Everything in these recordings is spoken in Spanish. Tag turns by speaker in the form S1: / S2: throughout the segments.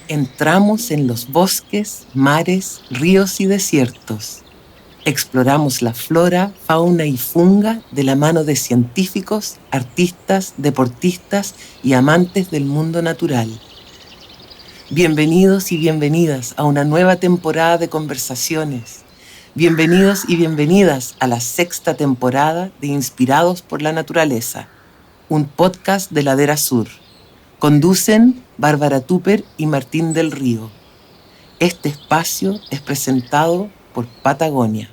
S1: Entramos en los bosques, mares, ríos y desiertos. Exploramos la flora, fauna y funga de la mano de científicos, artistas, deportistas y amantes del mundo natural. Bienvenidos y bienvenidas a una nueva temporada de conversaciones. Bienvenidos y bienvenidas a la 6ª temporada de Inspirados por la Naturaleza, un podcast de Ladera Sur. Conducen Bárbara Tupper y Martín del Río. Este espacio es presentado por Patagonia.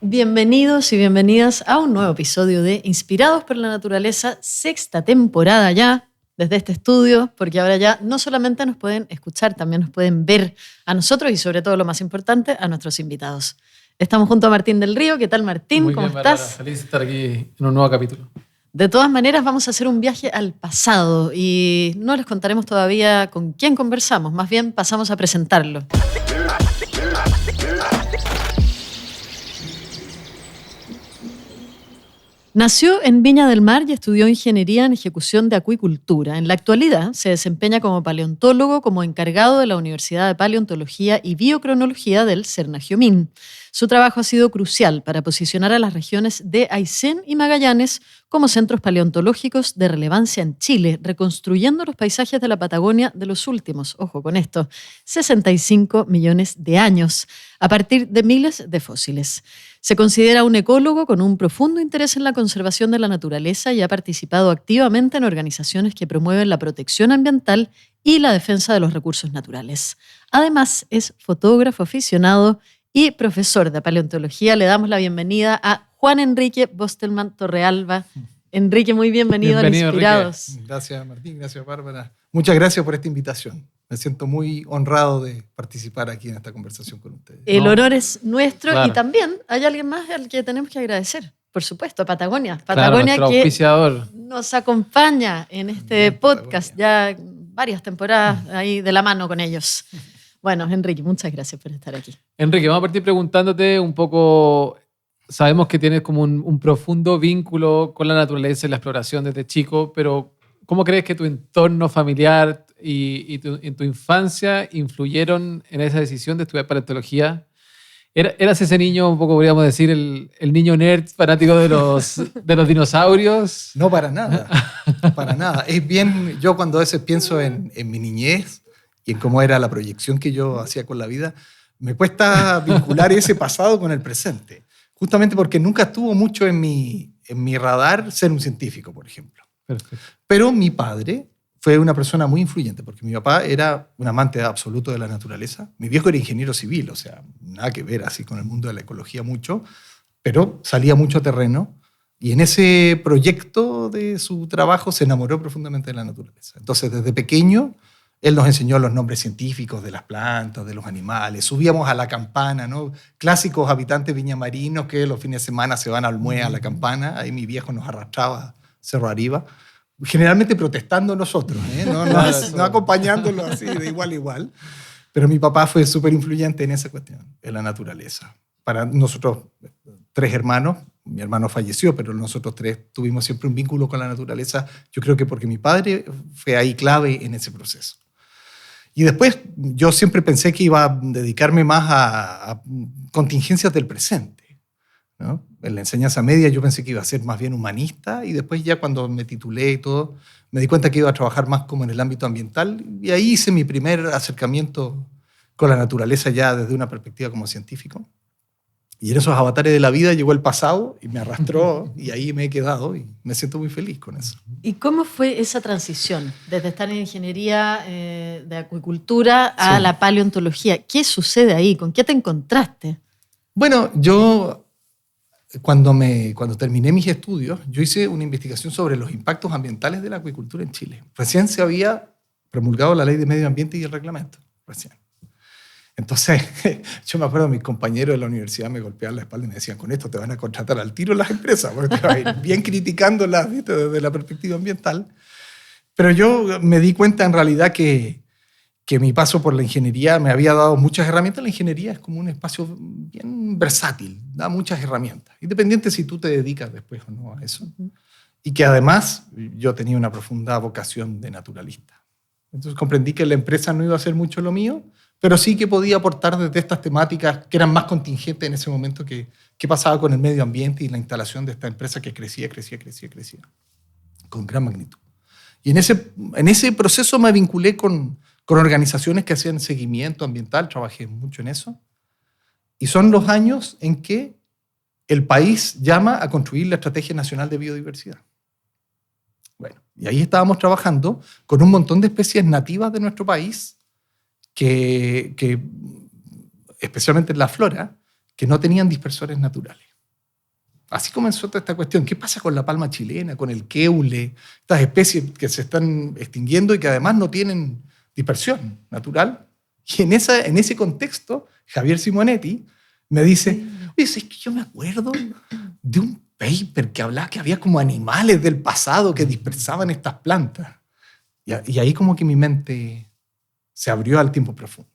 S2: Bienvenidos y bienvenidas a un nuevo episodio de Inspirados por la Naturaleza, 6ª temporada ya desde este estudio, porque ahora ya no solamente nos pueden escuchar, también nos pueden ver a nosotros y sobre todo lo más importante, a nuestros invitados. Estamos junto a Martín del Río. ¿Qué tal, Martín?
S3: Muy
S2: ¿Cómo
S3: bien,
S2: estás?
S3: Bárbara. Feliz de estar aquí en un nuevo capítulo.
S2: De todas maneras, vamos a hacer un viaje al pasado y no les contaremos todavía con quién conversamos, más bien pasamos a presentarlo. Nació en Viña del Mar y estudió ingeniería en ejecución de acuicultura. En la actualidad se desempeña como paleontólogo, como encargado de la Universidad de Paleontología y Biocronología del Cernagiomín. Su trabajo ha sido crucial para posicionar a las regiones de Aysén y Magallanes como centros paleontológicos de relevancia en Chile, reconstruyendo los paisajes de la Patagonia de los últimos, ojo con esto, 65 millones de años, a partir de miles de fósiles. Se considera un ecólogo con un profundo interés en la conservación de la naturaleza y ha participado activamente en organizaciones que promueven la protección ambiental y la defensa de los recursos naturales. Además, es fotógrafo aficionado y profesor de paleontología. Le damos la bienvenida a Juan Enrique Bostelman Torrealba. Enrique, muy bienvenido a Inspirados.
S4: Enrique. Gracias, Martín. Gracias, Bárbara. Muchas gracias por esta invitación. Me siento muy honrado de participar aquí en esta conversación con ustedes.
S2: El honor es nuestro,
S3: claro.
S2: Y también hay alguien más al que tenemos que agradecer. Por supuesto, a Patagonia.
S3: Patagonia,
S2: Patagonia,
S3: que
S2: auspiciador, nos acompaña en este
S4: Bien,
S2: podcast.
S4: Patagonia.
S2: Ya varias temporadas ahí de la mano con ellos. Bueno, Enrique, muchas gracias por estar aquí.
S3: Enrique, vamos a partir preguntándote un poco. Sabemos que tienes como un profundo vínculo con la naturaleza y la exploración desde chico, pero ¿cómo crees que tu entorno familiar y en tu infancia influyeron en esa decisión de estudiar paleontología? ¿Eras ese niño, un poco podríamos decir, el niño nerd fanático de los dinosaurios?
S4: No, para nada. Para nada. Es bien, yo cuando a veces pienso en mi niñez y en cómo era la proyección que yo hacía con la vida, me cuesta vincular ese pasado con el presente. Justamente porque nunca estuvo mucho en mi radar ser un científico, por ejemplo.
S3: Perfecto.
S4: Pero mi padre fue una persona muy influyente, porque mi papá era un amante absoluto de la naturaleza. Mi viejo era ingeniero civil, o sea, nada que ver así con el mundo de la ecología mucho, pero salía mucho a terreno y en ese proyecto de su trabajo se enamoró profundamente de la naturaleza. Entonces, desde pequeño, él nos enseñó los nombres científicos de las plantas, de los animales. Subíamos a la campana, ¿no? Clásicos habitantes viñamarinos que los fines de semana se van a Olmué a la campana. Ahí mi viejo nos arrastraba cerro arriba. Generalmente protestando nosotros, ¿eh? No acompañándolo así de igual a igual. Pero mi papá fue súper influyente en esa cuestión, en la naturaleza. Para nosotros, 3 hermanos, mi hermano falleció, pero nosotros 3 tuvimos siempre un vínculo con la naturaleza. Yo creo que porque mi padre fue ahí clave en ese proceso. Y después yo siempre pensé que iba a dedicarme más a contingencias del presente, ¿no? En la enseñanza media yo pensé que iba a ser más bien humanista y después ya cuando me titulé y todo, me di cuenta que iba a trabajar más como en el ámbito ambiental y ahí hice mi primer acercamiento con la naturaleza ya desde una perspectiva como científico. Y en esos avatares de la vida llegó el pasado y me arrastró y ahí me he quedado y me siento muy feliz con eso.
S2: ¿Y cómo fue esa transición desde estar en ingeniería de acuicultura a la paleontología? ¿Qué sucede ahí? ¿Con qué te encontraste?
S4: Bueno, yo cuando terminé mis estudios, yo hice una investigación sobre los impactos ambientales de la acuicultura en Chile. Recién se había promulgado la Ley de Medio Ambiente y el reglamento, recién. Entonces, yo me acuerdo, mis compañeros de la universidad me golpeaban la espalda y me decían, con esto te van a contratar al tiro las empresas, porque te vas a ir bien criticándolas, ¿viste? Desde la perspectiva ambiental. Pero yo me di cuenta en realidad que mi paso por la ingeniería me había dado muchas herramientas. La ingeniería es como un espacio bien versátil, da muchas herramientas, independiente si tú te dedicas después o no a eso. Y que además yo tenía una profunda vocación de naturalista. Entonces comprendí que la empresa no iba a ser mucho lo mío, pero sí que podía aportar desde estas temáticas que eran más contingentes en ese momento que pasaba con el medio ambiente y la instalación de esta empresa que crecía con gran magnitud. Y en ese proceso me vinculé con organizaciones que hacían seguimiento ambiental, trabajé mucho en eso. Y son los años en que el país llama a construir la Estrategia Nacional de Biodiversidad. Bueno, y ahí estábamos trabajando con un montón de especies nativas de nuestro país, que especialmente en la flora, que no tenían dispersores naturales. Así comenzó toda esta cuestión. ¿Qué pasa con la palma chilena, con el queule, estas especies que se están extinguiendo y que además no tienen dispersión natural? Y en ese contexto, Javier Simonetti me dice, oye, es que yo me acuerdo de un paper que hablaba que había como animales del pasado que dispersaban estas plantas. Y ahí como que mi mente se abrió al tiempo profundo.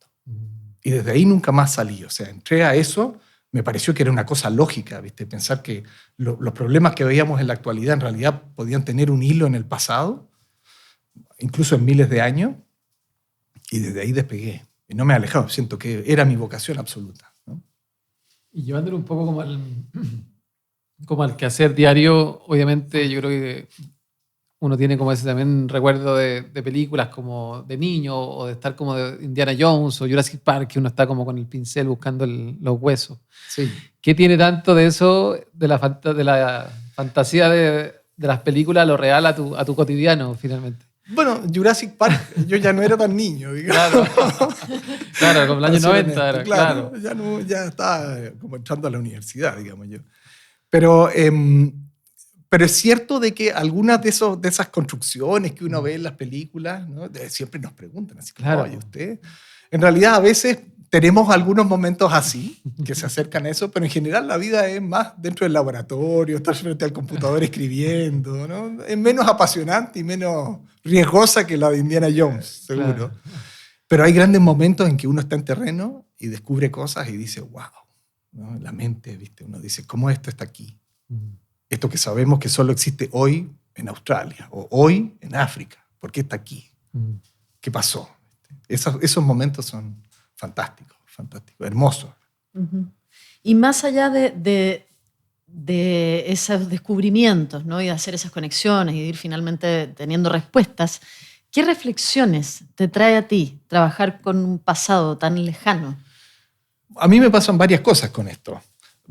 S4: Y desde ahí nunca más salí. O sea, entré a eso, me pareció que era una cosa lógica, ¿viste? Pensar que los problemas que veíamos en la actualidad en realidad podían tener un hilo en el pasado, incluso en miles de años, y desde ahí despegué. Y no me he alejado, siento que era mi vocación absoluta, ¿no?
S3: Y llevándolo un poco como al quehacer diario, obviamente yo creo que uno tiene como ese también recuerdo de películas como de niño o de estar como de Indiana Jones o Jurassic Park, que uno está como con el pincel buscando los huesos.
S4: Sí.
S3: ¿Qué tiene tanto de eso, de la fantasía de las películas, lo real a tu cotidiano, finalmente?
S4: Bueno, Jurassic Park, yo ya no era tan niño, digamos.
S3: Claro, como el año 90 era, claro.
S4: Ya estaba como entrando a la universidad, digamos yo. Pero es cierto de que algunas de esas construcciones que uno ve en las películas, ¿no? Siempre nos preguntan, así como,
S3: claro.
S4: Oye, usted... En realidad, a veces tenemos algunos momentos así, que se acercan a eso, pero en general la vida es más dentro del laboratorio, estar frente al computador escribiendo, ¿no? Es menos apasionante y menos riesgosa que la de Indiana Jones, seguro. Claro. Pero hay grandes momentos en que uno está en terreno y descubre cosas y dice, wow, ¿no? La mente, ¿viste? Uno dice, ¿cómo esto está aquí? Esto que sabemos que solo existe hoy en Australia o hoy en África. ¿Por qué está aquí? ¿Qué pasó? Esos momentos son fantásticos, hermosos.
S2: Uh-huh. Y más allá de esos descubrimientos, ¿no? Y de hacer esas conexiones y de ir finalmente teniendo respuestas, ¿qué reflexiones te trae a ti trabajar con un pasado tan lejano?
S4: A mí me pasan varias cosas con esto.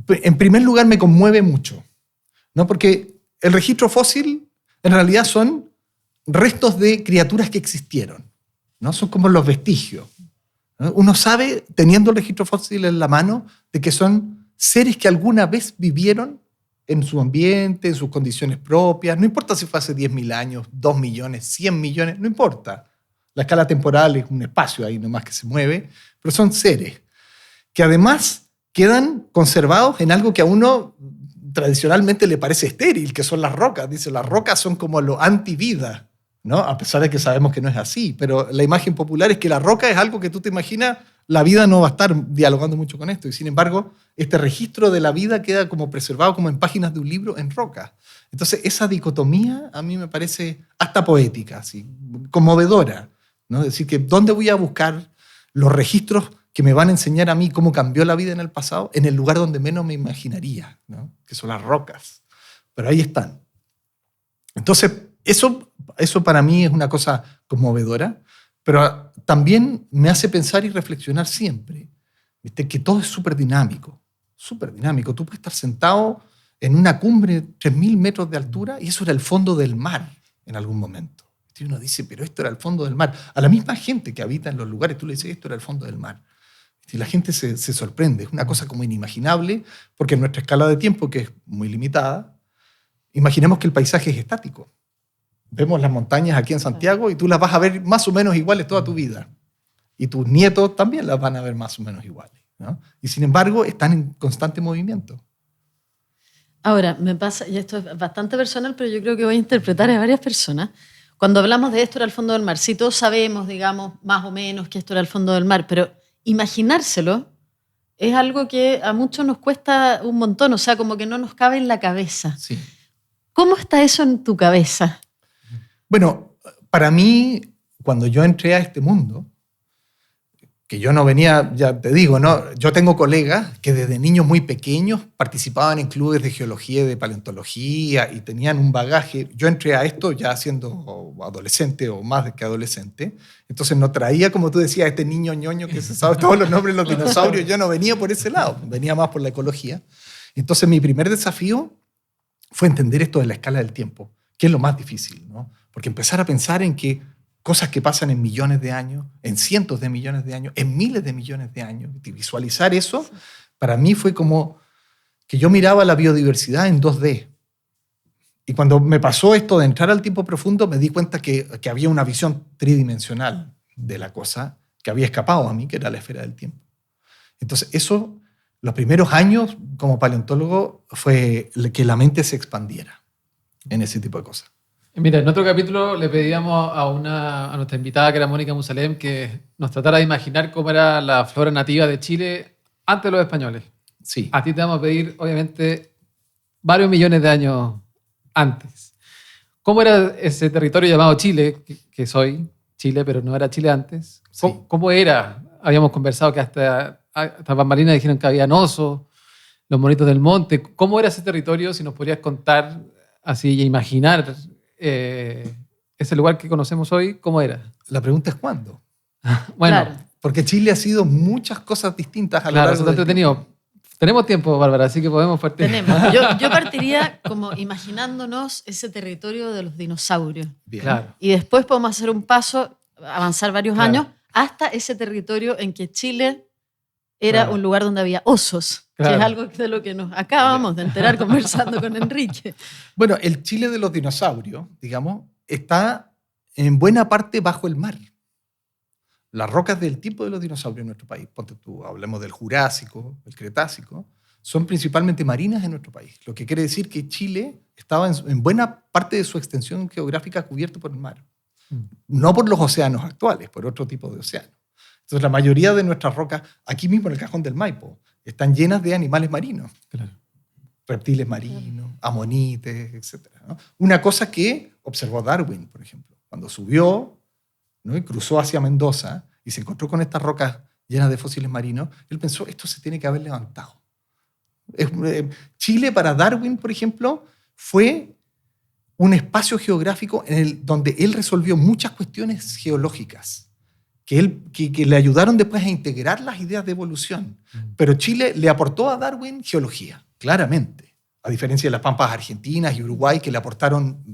S4: En primer lugar, me conmueve mucho, ¿no? Porque el registro fósil en realidad son restos de criaturas que existieron, ¿no? Son como los vestigios, ¿no? Uno sabe, teniendo el registro fósil en la mano, de que son seres que alguna vez vivieron en su ambiente, en sus condiciones propias. No importa si fue hace 10.000 años, 2 millones, 100 millones, no importa. La escala temporal es un espacio ahí nomás que se mueve, pero son seres que además quedan conservados en algo que a uno tradicionalmente le parece estéril, que son las rocas. Dice, las rocas son como lo antivida, ¿no? A pesar de que sabemos que no es así, pero la imagen popular es que la roca es algo que tú te imaginas, la vida no va a estar dialogando mucho con esto, y sin embargo, este registro de la vida queda como preservado como en páginas de un libro en roca. Entonces, esa dicotomía a mí me parece hasta poética, así, conmovedora, ¿no? Es decir, que ¿dónde voy a buscar los registros que me van a enseñar a mí cómo cambió la vida en el pasado? En el lugar donde menos me imaginaría, ¿no? Que son las rocas. Pero ahí están. Entonces, eso para mí es una cosa conmovedora, pero también me hace pensar y reflexionar siempre, ¿viste? Que todo es súper dinámico, súper dinámico. Tú puedes estar sentado en una cumbre, 3.000 metros de altura, y eso era el fondo del mar en algún momento. Y uno dice, pero esto era el fondo del mar. A la misma gente que habita en los lugares, tú le dices, esto era el fondo del mar. Y la gente se sorprende. Es una cosa como inimaginable, porque en nuestra escala de tiempo, que es muy limitada, imaginemos que el paisaje es estático. Vemos las montañas aquí en Santiago y tú las vas a ver más o menos iguales toda tu vida. Y tus nietos también las van a ver más o menos iguales, ¿no? Y sin embargo, están en constante movimiento.
S2: Ahora, me pasa, y esto es bastante personal, pero yo creo que voy a interpretar a varias personas. Cuando hablamos de esto era el fondo del mar, sí, todos sabemos, digamos, más o menos que esto era el fondo del mar, pero imaginárselo es algo que a muchos nos cuesta un montón, o sea, como que no nos cabe en la cabeza.
S4: Sí.
S2: ¿Cómo está eso en tu cabeza?
S4: Bueno, para mí, cuando yo entré a este mundo, que yo no venía, ya te digo, ¿no? Yo tengo colegas que desde niños muy pequeños participaban en clubes de geología y de paleontología y tenían un bagaje. Yo entré a esto ya siendo adolescente o más que adolescente, entonces no traía, como tú decías, este niño ñoño que se sabe todos los nombres de los dinosaurios. Yo no venía por ese lado, venía más por la ecología. Entonces mi primer desafío fue entender esto de la escala del tiempo, que es lo más difícil, ¿no? Porque empezar a pensar en que cosas que pasan en millones de años, en cientos de millones de años, en miles de millones de años. Y visualizar eso, para mí fue como que yo miraba la biodiversidad en 2D. Y cuando me pasó esto de entrar al tiempo profundo, me di cuenta que había una visión tridimensional de la cosa que había escapado a mí, que era la esfera del tiempo. Entonces, eso, los primeros años como paleontólogo, fue que la mente se expandiera en ese tipo de cosas.
S3: Mira, en otro capítulo le pedíamos a nuestra invitada, que era Mónica Musalem, que nos tratara de imaginar cómo era la flora nativa de Chile antes de los españoles.
S4: Sí.
S3: A ti te vamos a pedir, obviamente, varios millones de años antes. ¿Cómo era ese territorio llamado Chile, que soy Chile, pero no era Chile antes?
S4: Sí.
S3: ¿Cómo era? Habíamos conversado que hasta bambalinas dijeron que habían osos, los monitos del monte. ¿Cómo era ese territorio? Si nos podrías contar así y imaginar ese lugar que conocemos hoy, ¿cómo era?
S4: La pregunta es ¿cuándo?
S3: Bueno,
S2: Claro.
S4: Porque Chile ha sido muchas cosas distintas a lo
S3: claro,
S4: largo
S3: eso está
S4: del
S3: entretenido.
S4: tiempo.
S3: Tenemos tiempo, Bárbara, así que podemos partir.
S2: Tenemos. Yo partiría como imaginándonos ese territorio de los dinosaurios.
S4: Bien.
S3: Claro.
S2: Y después podemos hacer un paso, avanzar varios
S3: Claro.
S2: años, hasta ese territorio en que Chile era
S3: Claro.
S2: un lugar donde había osos, que
S3: Claro.
S2: es algo de lo que nos acabamos de enterar conversando con Enrique.
S4: Bueno, el Chile de los dinosaurios, digamos, está en buena parte bajo el mar. Las rocas del tipo de los dinosaurios en nuestro país, ponte tú, hablemos del Jurásico, el Cretácico, son principalmente marinas en nuestro país. Lo que quiere decir que Chile estaba en buena parte de su extensión geográfica cubierto por el mar. No por los océanos actuales, por otro tipo de océanos. Entonces, la mayoría de nuestras rocas, aquí mismo en el Cajón del Maipo, están llenas de animales marinos.
S3: Claro.
S4: Reptiles marinos, amonites, etc. ¿no? Una cosa que observó Darwin, por ejemplo, cuando subió, ¿no? y cruzó hacia Mendoza y se encontró con estas rocas llenas de fósiles marinos, él pensó, esto se tiene que haber levantado. Chile para Darwin, por ejemplo, fue un espacio geográfico donde él resolvió muchas cuestiones geológicas que le ayudaron después a integrar las ideas de evolución. Pero Chile le aportó a Darwin geología, claramente, a diferencia de las pampas argentinas y Uruguay que le aportaron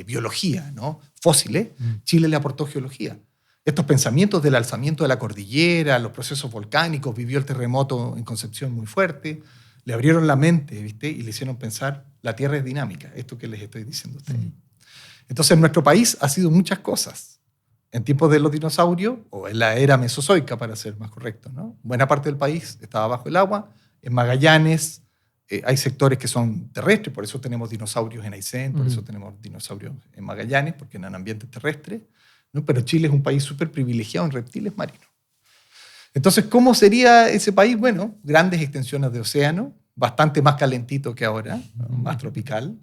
S4: biología, ¿no? Fósiles. Chile le aportó geología. Estos pensamientos del alzamiento de la cordillera, los procesos volcánicos, vivió el terremoto en Concepción muy fuerte, le abrieron la mente, ¿viste? Y le hicieron pensar, la Tierra es dinámica, esto que les estoy diciendo a ustedes. Entonces, nuestro país ha sido muchas cosas. En tiempos de los dinosaurios, o en la era mesozoica, para ser más correcto, ¿no? Buena parte del país estaba bajo el agua. En Magallanes hay sectores que son terrestres, por eso tenemos dinosaurios en Aysén, por eso tenemos dinosaurios en Magallanes, porque eran ambientes terrestres, ¿no? Pero Chile es un país súper privilegiado en reptiles marinos. Entonces, ¿cómo sería ese país? Bueno, grandes extensiones de océano, bastante más calentito que ahora, ¿no? Más tropical,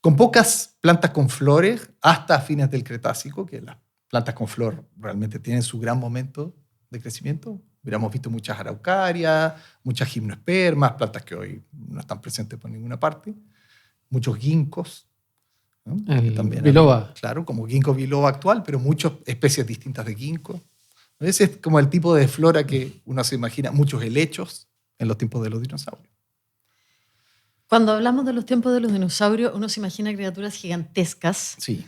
S4: con pocas plantas con flores hasta fines del Cretácico, que las plantas con flor realmente tienen su gran momento de crecimiento. Hubiéramos visto muchas araucarias, muchas gimnospermas, plantas que hoy no están presentes por ninguna parte, muchos ginkgos, ¿no?
S3: El
S4: También
S3: biloba.
S4: claro, como ginkgo biloba actual, pero muchas especies distintas de ginkgo. Ese es como el tipo de flora que uno se imagina, muchos helechos en los tiempos de los dinosaurios.
S2: Cuando hablamos de los tiempos de los dinosaurios, uno se imagina criaturas gigantescas.
S4: Sí.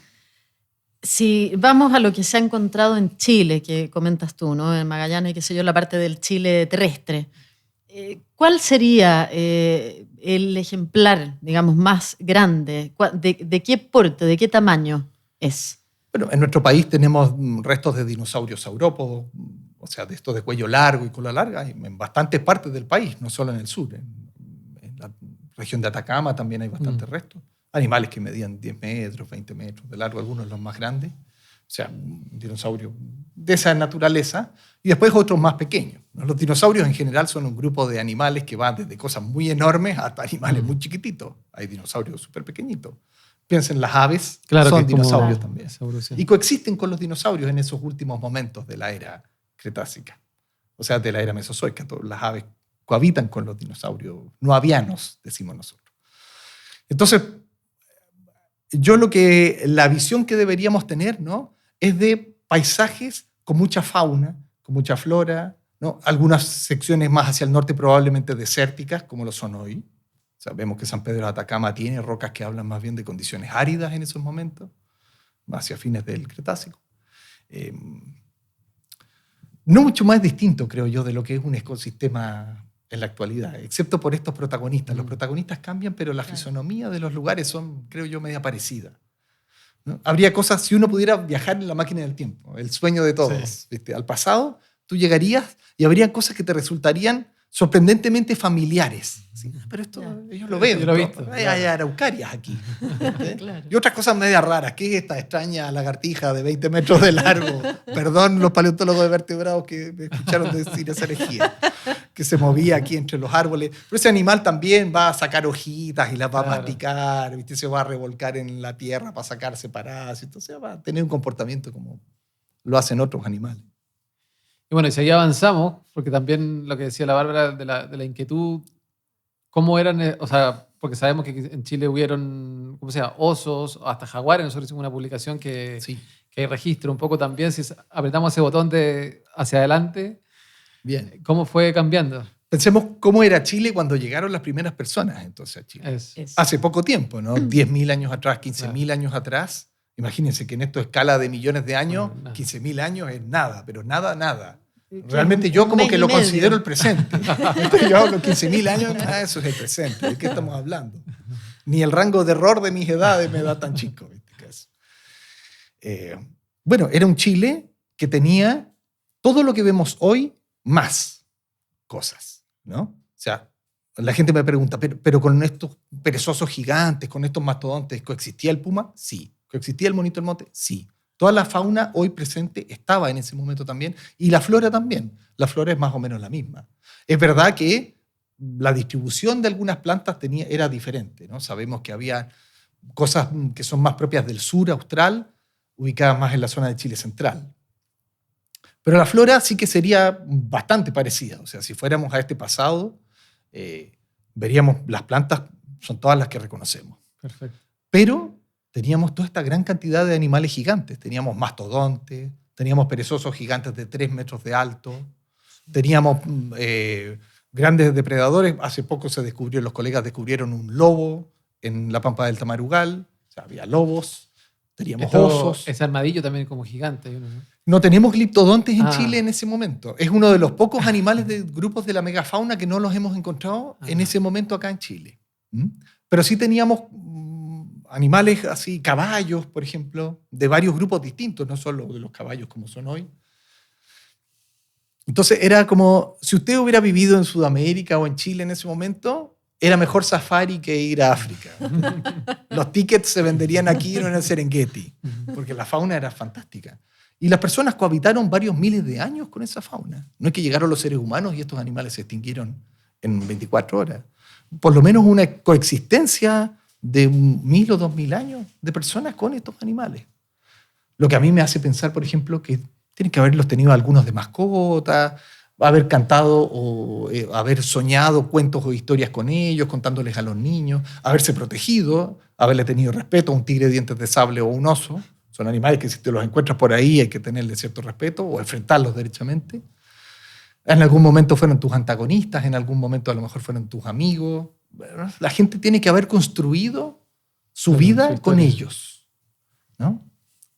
S2: Si vamos a lo que se ha encontrado en Chile, que comentas tú, ¿no? En Magallanes, qué sé yo, la parte del Chile terrestre, ¿cuál sería el ejemplar, digamos, más grande? ¿De qué porte, de qué tamaño es?
S4: Bueno, en nuestro país tenemos restos de dinosaurios saurópodos, o sea, de estos de cuello largo y cola larga, en bastantes partes del país, no solo en el sur. En la región de Atacama también hay bastantes restos. Animales que medían 10 metros, 20 metros de largo, algunos los más grandes. O sea, un dinosaurio de esa naturaleza. Y después otros más pequeños, ¿no? Los dinosaurios en general son un grupo de animales que van desde cosas muy enormes hasta animales muy chiquititos. Hay dinosaurios súper pequeñitos. Piensen, las aves
S3: Claro,
S4: son
S3: que es como
S4: dinosaurios también.
S3: esa evolución.
S4: Y coexisten con los dinosaurios en esos últimos momentos de la era cretácica. O sea, de la era mesozoica. Las aves cohabitan con los dinosaurios no avianos, decimos nosotros. Entonces, la visión que deberíamos tener, ¿no?, es de paisajes con mucha fauna, con mucha flora, ¿no? Algunas secciones más hacia el norte probablemente desérticas, como lo son hoy. Sabemos que San Pedro de Atacama tiene rocas que hablan más bien de condiciones áridas en esos momentos, hacia fines del Cretácico. No mucho más distinto, creo yo, de lo que es un ecosistema en la actualidad, excepto por estos protagonistas. Los protagonistas cambian, pero la fisonomía de los lugares son, creo yo, media parecida, ¿no? Habría cosas, si uno pudiera viajar en la máquina del tiempo, el sueño de todos, ¿viste? Al pasado, tú llegarías y habría cosas que te resultarían sorprendentemente familiares. ¿Sí? Pero esto ellos lo ven.
S3: Yo lo he visto.
S4: Hay araucarias aquí.
S2: Claro.
S4: Y otras cosas medias raras. ¿Qué es esta extraña lagartija de 20 metros de largo? Perdón los paleontólogos de vertebrados que me escucharon decir esa herejía. Que se movía aquí entre los árboles. Pero ese animal también va a sacar hojitas y las va a masticar, ¿viste? Se va a revolcar en la tierra para sacarse parásitos. Entonces va a tener un comportamiento como lo hacen otros animales.
S3: Y bueno, y si ahí avanzamos, porque también lo que decía la Bárbara de la inquietud, cómo eran, o sea, porque sabemos que en Chile hubieron, ¿cómo se llama?, osos, hasta jaguares. Nosotros hicimos una publicación que hay registro un poco también. Si apretamos ese botón de hacia adelante,
S4: bien,
S3: ¿cómo fue cambiando?
S4: Pensemos cómo era Chile cuando llegaron las primeras personas entonces a Chile. Hace poco tiempo, ¿no? 10.000 años atrás, 15.000 años atrás. Imagínense que en esto escala de millones de años, 15.000 años es nada, pero nada. Realmente yo como que lo considero el presente. Yo hablo 15.000 años, eso es el presente. ¿De qué estamos hablando? Ni el rango de error de mis edades me da tan chico. Bueno, era un Chile que tenía todo lo que vemos hoy, más cosas, ¿no? O sea, la gente me pregunta, pero con estos perezosos gigantes, con estos mastodontes, ¿coexistía el puma? Sí. ¿Coexistía el monito del monte? Sí. Toda la fauna hoy presente estaba en ese momento también, y la flora también. La flora es más o menos la misma. Es verdad que la distribución de algunas plantas era diferente, ¿no? Sabemos que había cosas que son más propias del sur austral, ubicadas más en la zona de Chile central. Pero la flora sí que sería bastante parecida. O sea, si fuéramos a este pasado, veríamos las plantas, son todas las que reconocemos.
S3: Perfecto.
S4: Pero teníamos toda esta gran cantidad de animales gigantes. Teníamos mastodontes, teníamos perezosos gigantes de 3 metros de alto, teníamos grandes depredadores. Hace poco los colegas descubrieron un lobo en la pampa del Tamarugal. O sea, había lobos, teníamos osos.
S3: Ese armadillo también como gigante. ¿No?
S4: No tenemos gliptodontes en Chile en ese momento. Es uno de los pocos animales de grupos de la megafauna que no los hemos encontrado en ese momento acá en Chile. Pero sí teníamos animales así, caballos, por ejemplo, de varios grupos distintos, no solo de los caballos como son hoy. Entonces era como, si usted hubiera vivido en Sudamérica o en Chile en ese momento, era mejor safari que ir a África. Los tickets se venderían aquí y no en el Serengeti, porque la fauna era fantástica. Y las personas cohabitaron varios miles de años con esa fauna. No es que llegaron los seres humanos y estos animales se extinguieron en 24 horas. Por lo menos una coexistencia de 1.000 o 2.000 años de personas con estos animales. Lo que a mí me hace pensar, por ejemplo, que tienen que haberlos tenido algunos de mascota, haber cantado o haber soñado cuentos o historias con ellos, contándoles a los niños, haberse protegido, haberle tenido respeto a un tigre de dientes de sable o un oso. Son animales que si te los encuentras por ahí hay que tenerle cierto respeto o enfrentarlos derechamente. En algún momento fueron tus antagonistas, en algún momento a lo mejor fueron tus amigos. Bueno, la gente tiene que haber construido su vida con ellos, ¿no?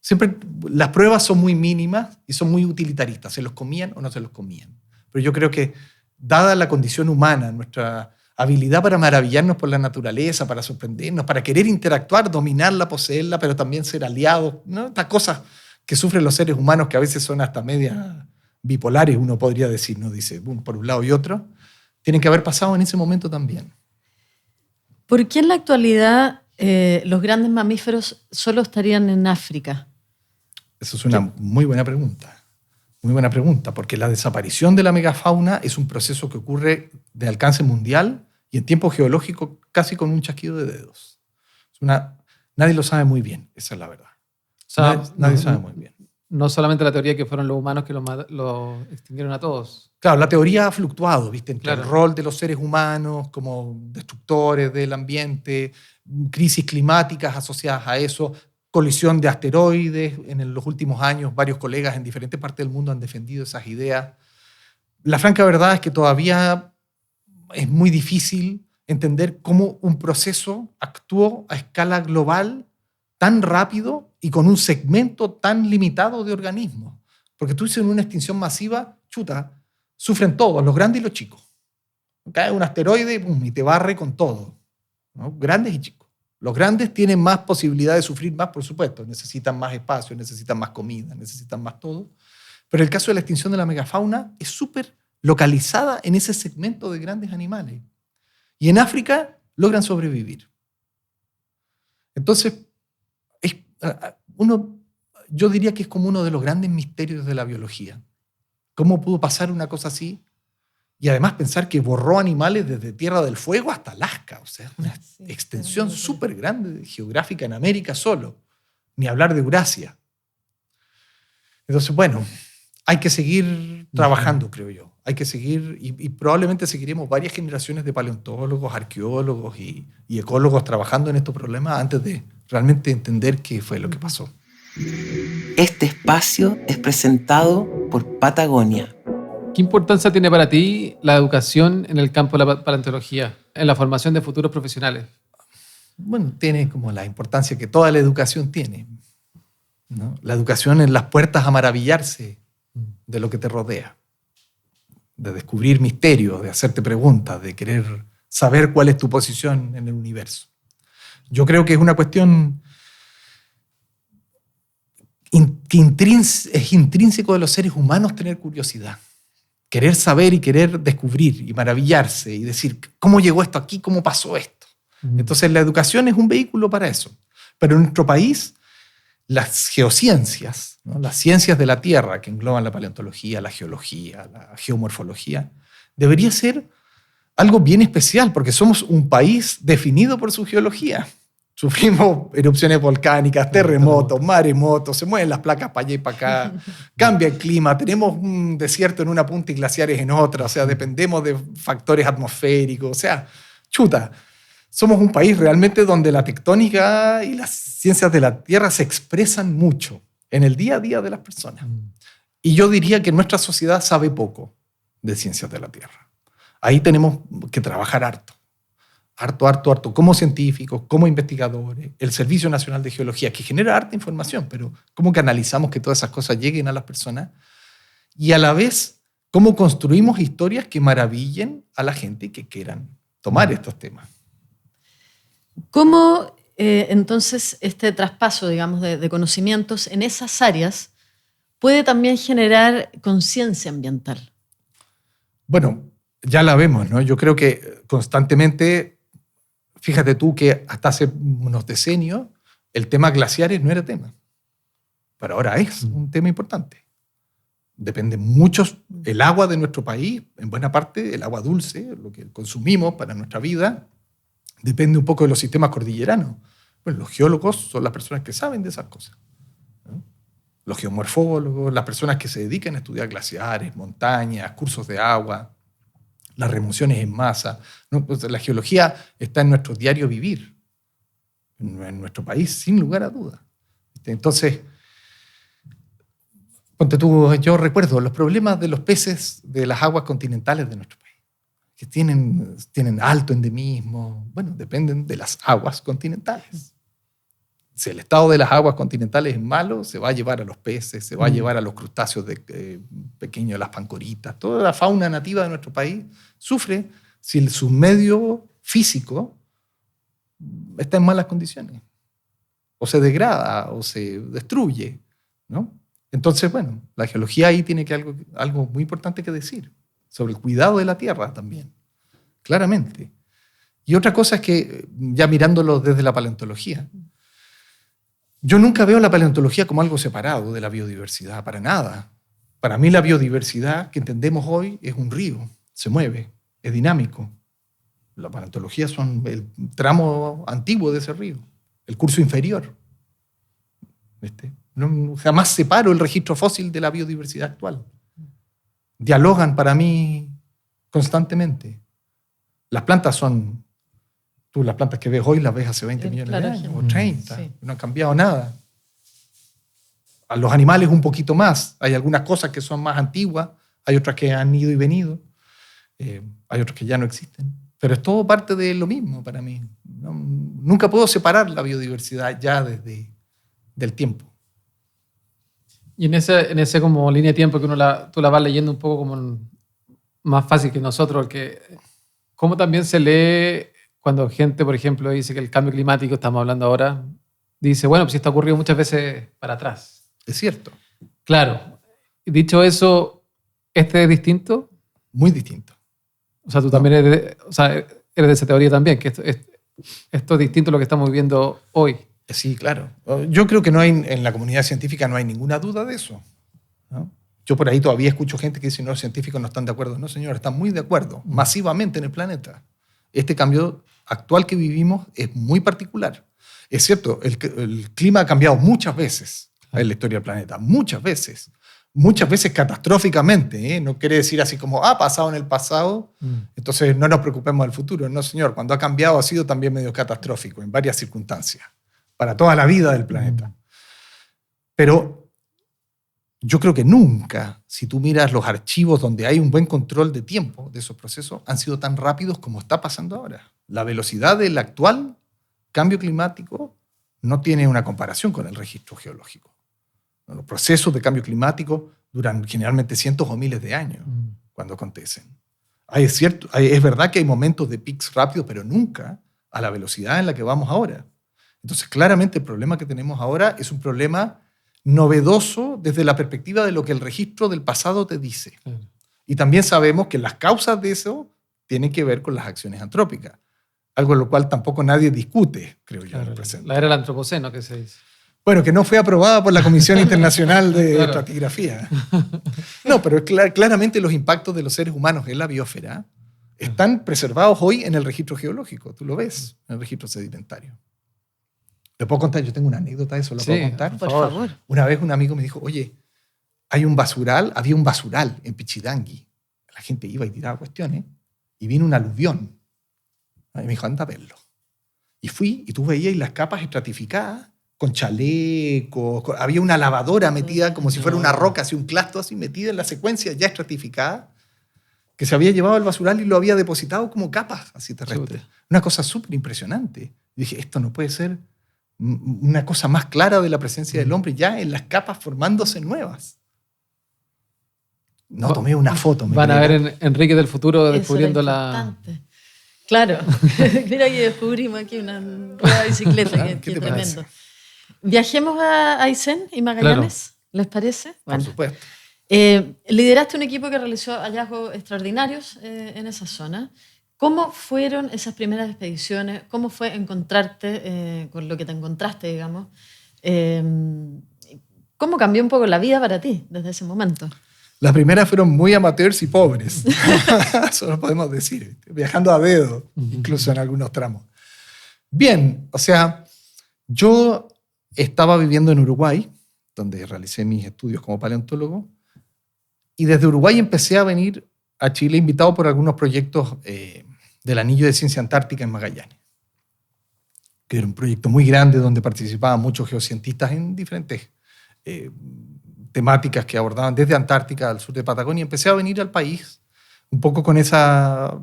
S4: Siempre las pruebas son muy mínimas y son muy utilitaristas. ¿Se los comían o no se los comían? Pero yo creo que, dada la condición humana, nuestra habilidad para maravillarnos por la naturaleza, para sorprendernos, para querer interactuar, dominarla, poseerla, pero también ser aliados, ¿no? Estas cosas que sufren los seres humanos que a veces son hasta media bipolares, uno podría decir, ¿no? Dice, por un lado y otro, tienen que haber pasado en ese momento también.
S2: ¿Por qué en la actualidad los grandes mamíferos solo estarían en África?
S4: Esa es una muy buena pregunta. Muy buena pregunta, porque la desaparición de la megafauna es un proceso que ocurre de alcance mundial y en tiempo geológico casi con un chasquido de dedos. Es una Nadie lo sabe muy bien, esa es la verdad.
S3: O sea,
S4: Nadie sabe muy bien.
S3: No solamente la teoría que fueron los humanos que lo extinguieron a todos.
S4: Claro, la teoría ha fluctuado, ¿viste? Entre
S3: Claro.
S4: el rol de los seres humanos como destructores del ambiente, crisis climáticas asociadas a eso, colisión de asteroides. En los últimos años, varios colegas en diferentes partes del mundo han defendido esas ideas. La franca verdad es que todavía es muy difícil entender cómo un proceso actuó a escala global tan rápido y con un segmento tan limitado de organismos. Porque tú dices en una extinción masiva, chuta, sufren todos, los grandes y los chicos. Cae un asteroide y te barre con todo, ¿no? Grandes y chicos. Los grandes tienen más posibilidad de sufrir más, por supuesto. Necesitan más espacio, necesitan más comida, necesitan más todo. Pero el caso de la extinción de la megafauna es súper localizada en ese segmento de grandes animales. Y en África logran sobrevivir. Entonces, yo diría que es como uno de los grandes misterios de la biología. ¿Cómo pudo pasar una cosa así? Y además pensar que borró animales desde Tierra del Fuego hasta Alaska. O sea, una extensión súper grande geográfica en América solo. Ni hablar de Eurasia. Entonces, bueno, hay que seguir trabajando, creo yo. Hay que seguir, y probablemente seguiremos varias generaciones de paleontólogos, arqueólogos y ecólogos trabajando en estos problemas antes de realmente entender qué fue lo que pasó.
S1: Este espacio es presentado por Patagonia.
S3: ¿Qué importancia tiene para ti la educación en el campo de la paleontología, en la formación de futuros profesionales?
S4: Bueno, tiene como la importancia que toda la educación tiene, ¿no? La educación es las puertas a maravillarse de lo que te rodea, de descubrir misterios, de hacerte preguntas, de querer saber cuál es tu posición en el universo. Yo creo que es una cuestión que es intrínseco de los seres humanos tener curiosidad. Querer saber y querer descubrir y maravillarse y decir, ¿cómo llegó esto aquí? ¿Cómo pasó esto? Entonces la educación es un vehículo para eso. Pero en nuestro país, las geociencias, ¿no? Las ciencias de la Tierra, que engloban la paleontología, la geología, la geomorfología, debería ser algo bien especial, porque somos un país definido por su geología. Sufrimos erupciones volcánicas, terremotos, maremotos, se mueven las placas para allá y para acá, cambia el clima, tenemos un desierto en una punta y glaciares en otra, o sea, dependemos de factores atmosféricos, o sea, chuta. Somos un país realmente donde la tectónica y las ciencias de la Tierra se expresan mucho en el día a día de las personas. Y yo diría que nuestra sociedad sabe poco de ciencias de la Tierra. Ahí tenemos que trabajar harto. Harto, como científicos, como investigadores, el Servicio Nacional de Geología, que genera harta información, pero cómo canalizamos que todas esas cosas lleguen a las personas y a la vez cómo construimos historias que maravillen a la gente que quieran tomar estos temas.
S2: ¿Cómo entonces este traspaso, digamos, de conocimientos en esas áreas puede también generar conciencia ambiental?
S4: Bueno, ya la vemos, ¿no? Yo creo que constantemente, fíjate tú que hasta hace unos decenios el tema glaciares no era tema, pero ahora es un tema importante. Depende mucho el agua de nuestro país, en buena parte el agua dulce, lo que consumimos para nuestra vida, depende un poco de los sistemas cordilleranos. Bueno, los geólogos son las personas que saben de esas cosas, ¿no? Los geomorfólogos, las personas que se dedican a estudiar glaciares, montañas, cursos de agua, las remociones en masa, ¿no? Pues la geología está en nuestro diario vivir, en nuestro país, sin lugar a dudas. Entonces, ponte tú, yo recuerdo los problemas de los peces de las aguas continentales de nuestro país, que tienen alto endemismo, bueno, dependen de las aguas continentales. Si el estado de las aguas continentales es malo, se va a llevar a los peces, se va a llevar a los crustáceos pequeños, las pancoritas. Toda la fauna nativa de nuestro país sufre si su medio físico está en malas condiciones. O se degrada, o se destruye, ¿no? Entonces, bueno, la geología ahí tiene algo muy importante que decir sobre el cuidado de la tierra también, claramente. Y otra cosa es que, ya mirándolo desde la paleontología, yo nunca veo la paleontología como algo separado de la biodiversidad, para nada. Para mí la biodiversidad que entendemos hoy es un río, se mueve, es dinámico. La paleontología son el tramo antiguo de ese río. el curso inferior. ¿Viste? No, jamás separo el registro fósil de la biodiversidad actual. Dialogan para mí constantemente. Las plantas son... Tú las plantas que ves hoy las ves hace 20 millones de años, o 30. Sí. No han cambiado nada. A los animales un poquito más. Hay algunas cosas que son más antiguas, hay otras que han ido y venido, hay otras que ya no existen. Pero es todo parte de lo mismo para mí. Nunca puedo separar la biodiversidad ya desde del tiempo.
S3: Y en ese como línea de tiempo que tú la vas leyendo un poco como más fácil que nosotros, ¿cómo también se lee cuando gente, por ejemplo, dice que el cambio climático, estamos hablando ahora, dice, bueno, pues esto ha ocurrido muchas veces para atrás?
S4: Es cierto.
S3: Claro. Dicho eso, ¿este es distinto?
S4: Muy distinto.
S3: O sea, tú también eres de esa teoría también, que esto es distinto a lo que estamos viviendo hoy.
S4: Sí, claro. Yo creo que no hay, en la comunidad científica no hay ninguna duda de eso, ¿no? Yo por ahí todavía escucho gente que dice, no, los científicos no están de acuerdo. No, señor, están muy de acuerdo, masivamente en el planeta. Este cambio actual que vivimos es muy particular. Es cierto, el clima ha cambiado muchas veces en la historia del planeta, muchas veces catastróficamente, ¿eh? No quiere decir así como, ha pasado en el pasado, entonces no nos preocupemos del futuro. No, señor, cuando ha cambiado ha sido también medio catastrófico en varias circunstancias, para toda la vida del planeta. Pero yo creo que nunca, si tú miras los archivos donde hay un buen control de tiempo de esos procesos, han sido tan rápidos como está pasando ahora. La velocidad del actual cambio climático no tiene una comparación con el registro geológico. Los procesos de cambio climático duran generalmente cientos o miles de años cuando acontecen. Es verdad que hay momentos de pics rápidos, pero nunca a la velocidad en la que vamos ahora. Entonces, claramente el problema que tenemos ahora es un problema novedoso desde la perspectiva de lo que el registro del pasado te dice. Y también sabemos que las causas de eso tienen que ver con las acciones antrópicas, algo en lo cual tampoco nadie discute, creo yo, en el presente.
S3: La era del antropoceno, que se dice.
S4: Bueno, que no fue aprobada por la Comisión Internacional de Estratigrafía. No, pero claramente los impactos de los seres humanos en la biosfera están preservados hoy en el registro geológico. Tú lo ves en el registro sedimentario. ¿Le puedo contar? Yo tengo una anécdota de eso. ¿Lo puedo contar?
S2: Por favor.
S4: Una vez un amigo me dijo, oye, había un basural en Pichidangui. La gente iba y tiraba cuestiones y vino un aluvión. Y me dijo, anda a verlo. Y fui y tú veías las capas estratificadas con chalecos, había una lavadora metida como si fuera una roca, así un clasto así metida en la secuencia ya estratificada, que se había llevado al basural y lo había depositado como capas así terrestres. Una cosa súper impresionante. Y dije, esto no puede ser una cosa más clara de la presencia del hombre ya en las capas formándose nuevas. No tomé una foto.
S3: Van a ver en Enrique del futuro descubriendo la...
S2: Claro. Mira que descubrimos aquí una nueva bicicleta, que tremendo. Parece? Viajemos a Aysén y Magallanes, claro. ¿Les parece?
S4: Bueno. Por supuesto.
S2: Lideraste un equipo que realizó hallazgos extraordinarios en esa zona. ¿Cómo fueron esas primeras expediciones? ¿Cómo fue encontrarte con lo que te encontraste, digamos? ¿Cómo cambió un poco la vida para ti desde ese momento?
S4: Las primeras fueron muy amateurs y pobres. Eso lo podemos decir. Viajando a dedo, incluso en algunos tramos. Bien, o sea, yo estaba viviendo en Uruguay, donde realicé mis estudios como paleontólogo, y desde Uruguay empecé a venir a Chile invitado por algunos proyectos del Anillo de Ciencia Antártica en Magallanes, que era un proyecto muy grande donde participaban muchos geocientistas en diferentes temáticas que abordaban desde Antártica al sur de Patagonia. Empecé a venir al país un poco con esa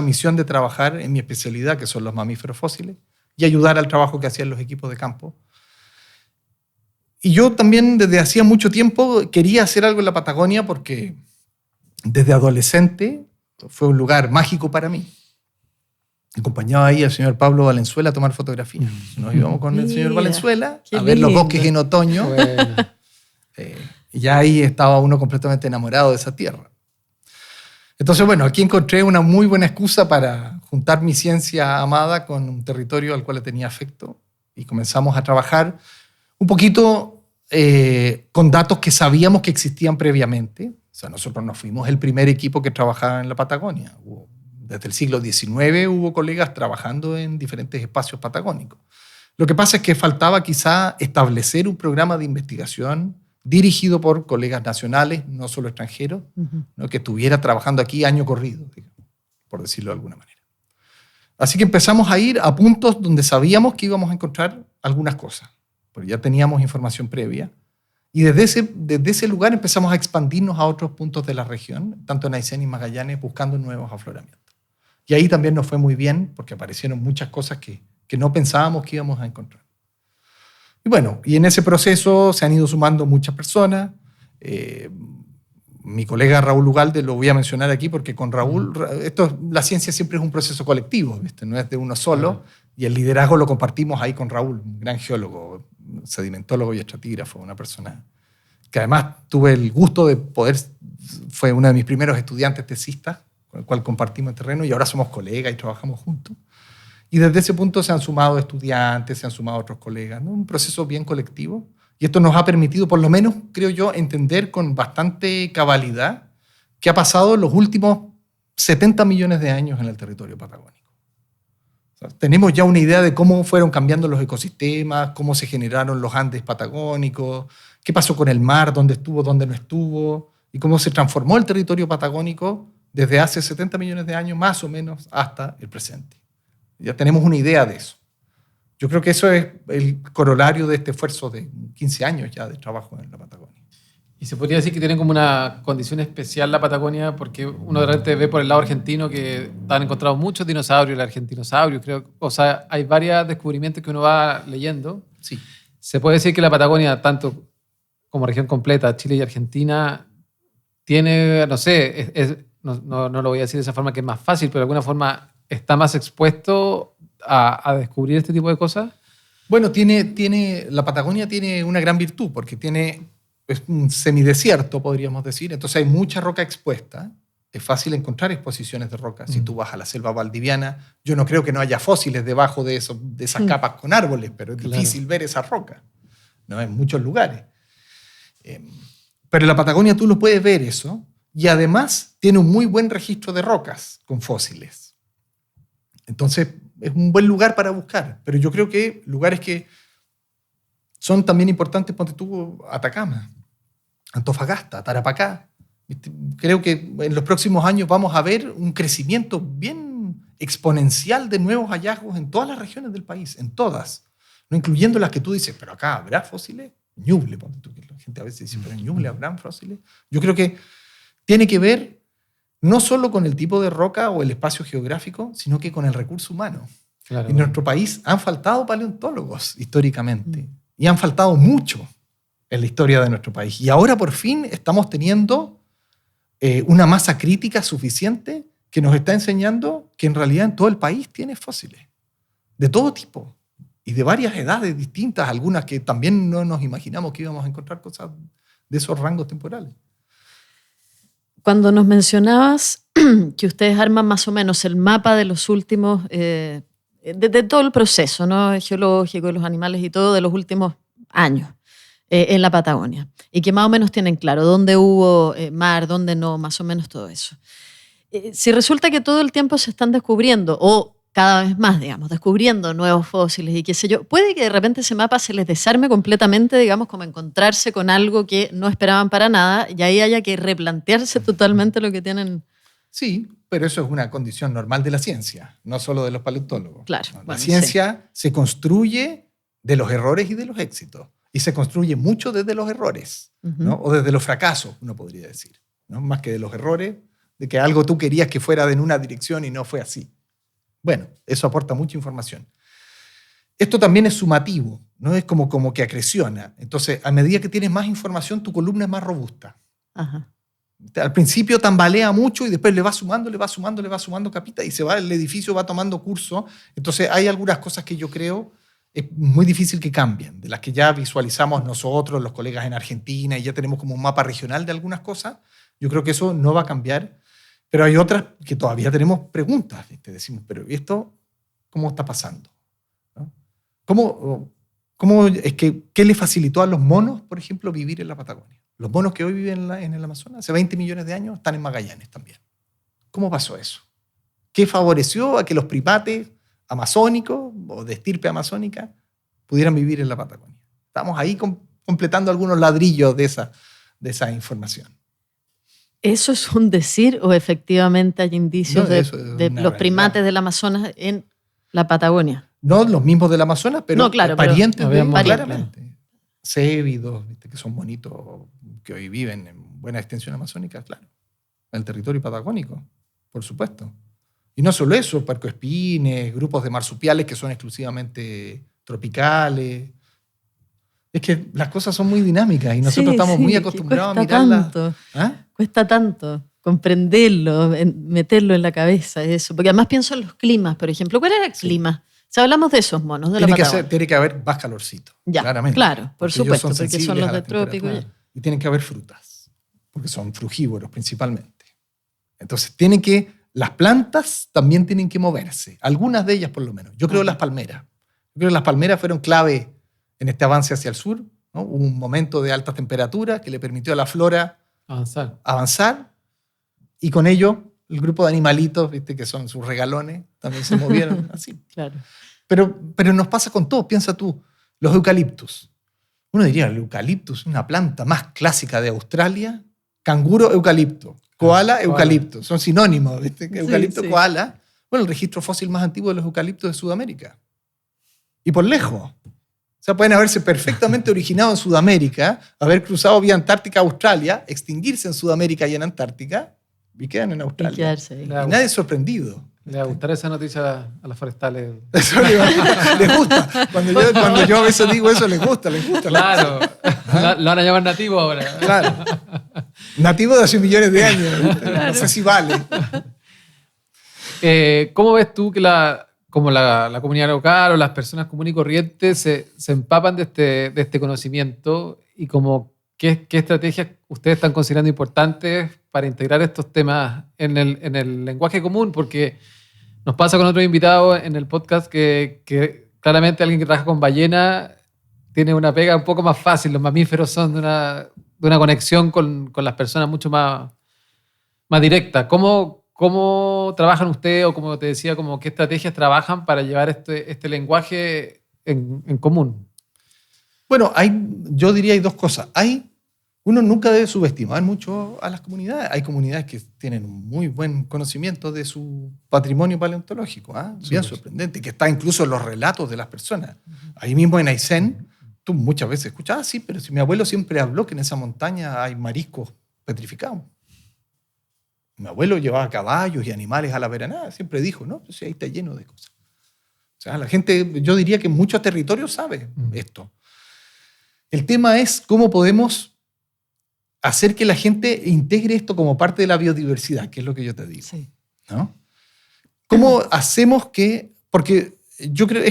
S4: misión de trabajar en mi especialidad, que son los mamíferos fósiles, y ayudar al trabajo que hacían los equipos de campo. Y yo también desde hacía mucho tiempo quería hacer algo en la Patagonia porque desde adolescente fue un lugar mágico para mí. Acompañaba ahí al señor Pablo Valenzuela a tomar fotografías. Nos íbamos con el señor Valenzuela a ver los bosques en otoño. Bueno. Y ya ahí estaba uno completamente enamorado de esa tierra. Entonces, bueno, aquí encontré una muy buena excusa para juntar mi ciencia amada con un territorio al cual le tenía afecto y comenzamos a trabajar un poquito con datos que sabíamos que existían previamente. O sea, nosotros no fuimos el primer equipo que trabajaba en la Patagonia. Desde el siglo XIX hubo colegas trabajando en diferentes espacios patagónicos. Lo que pasa es que faltaba quizá establecer un programa de investigación dirigido por colegas nacionales, no solo extranjeros, ¿no? Que estuviera trabajando aquí año corrido, digamos, por decirlo de alguna manera. Así que empezamos a ir a puntos donde sabíamos que íbamos a encontrar algunas cosas, porque ya teníamos información previa. Y desde ese lugar empezamos a expandirnos a otros puntos de la región, tanto en Aysén y Magallanes, buscando nuevos afloramientos. Y ahí también nos fue muy bien, porque aparecieron muchas cosas que no pensábamos que íbamos a encontrar. Y bueno, y en ese proceso se han ido sumando muchas personas. Mi colega Raúl Ugalde lo voy a mencionar aquí, porque con Raúl, la ciencia siempre es un proceso colectivo, ¿viste? No es de uno solo, y el liderazgo lo compartimos ahí con Raúl, un gran geólogo, sedimentólogo y estratígrafo, una persona que además tuve el gusto de fue uno de mis primeros estudiantes tesistas, con el cual compartimos el terreno, y ahora somos colegas y trabajamos juntos. Y desde ese punto se han sumado estudiantes, se han sumado otros colegas, ¿no? Un proceso bien colectivo. Y esto nos ha permitido, por lo menos, creo yo, entender con bastante cabalidad qué ha pasado en los últimos 70 millones de años en el territorio patagónico. O sea, tenemos ya una idea de cómo fueron cambiando los ecosistemas, cómo se generaron los Andes patagónicos, qué pasó con el mar, dónde estuvo, dónde no estuvo, y cómo se transformó el territorio patagónico desde hace 70 millones de años, más o menos, hasta el presente. Ya tenemos una idea de eso. Yo creo que eso es el corolario de este esfuerzo de 15 años ya de trabajo en la Patagonia.
S3: Y se podría decir que tiene como una condición especial la Patagonia, porque uno de repente ve por el lado argentino que han encontrado muchos dinosaurios, el argentinosaurio, creo. O sea, hay varios descubrimientos que uno va leyendo.
S4: Sí.
S3: Se puede decir que la Patagonia, tanto como región completa, Chile y Argentina, tiene, no sé, no lo voy a decir de esa forma que es más fácil, pero de alguna forma está más expuesto a descubrir este tipo de cosas.
S4: Bueno, la Patagonia tiene una gran virtud, porque es un semidesierto, podríamos decir, entonces hay mucha roca expuesta. Es fácil encontrar exposiciones de roca. Si tú vas a la selva valdiviana, yo no creo que no haya fósiles debajo de esas capas con árboles, pero es difícil ver esa roca, ¿no? En muchos lugares. Pero en la Patagonia tú lo puedes ver eso, y además tiene un muy buen registro de rocas con fósiles. Entonces es un buen lugar para buscar, pero yo creo que lugares que son también importantes, ponte tú, Atacama, Antofagasta, Tarapacá. Creo que en los próximos años vamos a ver un crecimiento bien exponencial de nuevos hallazgos en todas las regiones del país, en todas, no incluyendo las que tú dices, pero acá habrá fósiles. Ñuble, ponte tú, que la gente a veces dice, pero en Ñuble habrán fósiles. Yo creo que tiene que ver no solo con el tipo de roca o el espacio geográfico, sino que con el recurso humano. Claro. En nuestro país han faltado paleontólogos históricamente, y han faltado mucho en la historia de nuestro país. Y ahora por fin estamos teniendo una masa crítica suficiente que nos está enseñando que en realidad en todo el país tiene fósiles, de todo tipo, y de varias edades distintas, algunas que también no nos imaginamos que íbamos a encontrar cosas de esos rangos temporales.
S2: Cuando nos mencionabas que ustedes arman más o menos el mapa de los últimos, de todo el proceso, ¿no? Geológico, los animales y todo, de los últimos años en la Patagonia, y que más o menos tienen claro dónde hubo mar, dónde no, más o menos todo eso. Si resulta que todo el tiempo se están descubriendo, o cada vez más, digamos, descubriendo nuevos fósiles y qué sé yo, puede que de repente ese mapa se les desarme completamente, digamos, como encontrarse con algo que no esperaban para nada, y ahí haya que replantearse totalmente lo que tienen.
S4: Sí, pero eso es una condición normal de la ciencia, no solo de los paleontólogos.
S2: Claro.
S4: La
S2: Bueno,
S4: ciencia se construye de los errores y de los éxitos, y se construye mucho desde los errores, ¿no? O desde los fracasos, uno podría decir, ¿no? Más que de los errores, de que algo tú querías que fuera en una dirección y no fue así. Bueno, eso aporta mucha información. Esto también es sumativo, ¿no? Es como que acreciona. Entonces, a medida que tienes más información, tu columna es más robusta.
S2: Ajá.
S4: Al principio tambalea mucho y después le va sumando capita, y el edificio va tomando curso. Entonces, hay algunas cosas que yo creo es muy difícil que cambien, de las que ya visualizamos nosotros, los colegas en Argentina, y ya tenemos como un mapa regional de algunas cosas. Yo creo que eso no va a cambiar. Pero hay otras que todavía tenemos preguntas. Decimos, pero ¿esto cómo está pasando? ¿No? ¿Qué le facilitó a los monos, por ejemplo, vivir en la Patagonia? Los monos que hoy viven en el Amazonas, hace 20 millones de años, están en Magallanes también. ¿Cómo pasó eso? ¿Qué favoreció a que los primates amazónicos o de estirpe amazónica pudieran vivir en la Patagonia. Estamos ahí completando algunos ladrillos de esa información.
S2: ¿Eso es un decir o efectivamente hay indicios
S4: No,
S2: de
S4: eso es
S2: los
S4: una
S2: primates
S4: realidad.
S2: del Amazonas en la Patagonia?
S4: No los mismos del Amazonas, pero
S2: No, claro,
S4: parientes
S3: pero
S4: de
S3: habíamos-
S4: claramente. Cébidos, ¿viste? Que son bonitos, que hoy viven en buena extensión amazónica, claro. En el territorio patagónico, por supuesto. Y no solo eso, puercoespines, grupos de marsupiales que son exclusivamente tropicales. Es que las cosas son muy dinámicas y nosotros estamos muy
S2: que
S4: acostumbrados a
S2: cuesta
S4: mirarlas.
S2: tanto,
S4: ¿Ah?
S2: cuesta tanto comprenderlo, meterlo en la cabeza, eso. Porque además pienso en los climas, por ejemplo. ¿Cuál era el clima? Si hablamos de esos monos, de la Patagonia.
S4: Tiene que haber más calorcito,
S2: Ya,
S4: claramente.
S2: claro, por
S4: Porque ellos
S2: supuesto,
S4: son
S2: porque son
S4: sensibles
S2: los
S4: a
S2: de
S4: las
S2: trópico.
S4: temperaturas. Y tienen que haber frutas, porque son frugívoros principalmente. Entonces las plantas también tienen que moverse, algunas de ellas por lo menos. Yo creo las palmeras. Yo creo que las palmeras fueron clave en este avance hacia el sur, ¿no? Hubo un momento de altas temperaturas que le permitió a la flora avanzar y con ello el grupo de animalitos, ¿viste? Que son sus regalones, también se movieron así.
S2: Claro.
S4: Pero nos pasa con todo. Piensa tú, los eucaliptus. Uno diría, el eucaliptus es una planta más clásica de Australia. Canguro, eucalipto. Koala, eucalipto. Son sinónimos, ¿viste? Eucalipto,
S2: sí.
S4: koala. Bueno, el registro fósil más antiguo de los eucaliptos de Sudamérica. Y por lejos. O sea, pueden haberse perfectamente originado en Sudamérica, haber cruzado vía Antártica a Australia, extinguirse en Sudamérica y en Antártica, y quedan en
S2: Y
S4: Australia.
S2: quedarse ahí.
S4: Y nadie es sorprendido.
S3: Le va a gustar esa noticia a las forestales.
S4: Eso les gusta. Cuando yo a veces digo eso, les gusta.
S3: Claro, lo van a llamar nativo ahora.
S4: Claro. Nativo de hace millones de años. No sé si vale.
S3: ¿Cómo ves tú que la comunidad local o las personas comunes y corrientes se empapan de este conocimiento y como qué estrategias ustedes están considerando importantes para integrar estos temas en el lenguaje común? Porque nos pasa con otros invitados en el podcast que claramente alguien que trabaja con ballena tiene una pega un poco más fácil. Los mamíferos son de una conexión con las personas mucho más directa. ¿Cómo trabajan ustedes o como te decía, como qué estrategias trabajan para llevar este lenguaje en común?
S4: Bueno, yo diría hay dos cosas. Uno nunca debe subestimar mucho a las comunidades. Hay comunidades que tienen un muy buen conocimiento de su patrimonio paleontológico, bien sorprendente, que está incluso en los relatos de las personas. Ahí mismo en Aysén, tú muchas veces escuchas, sí, pero si mi abuelo siempre habló que en esa montaña hay mariscos petrificados. Mi abuelo llevaba caballos y animales a la veranada, siempre dijo, no, pues ahí está lleno de cosas. O sea, la gente, yo diría que en muchos territorios sabe esto. El tema es cómo podemos hacer que la gente integre esto como parte de la biodiversidad, que es lo que yo te digo.
S2: Sí.
S4: ¿No? ¿Cómo hacemos que...? Porque yo creo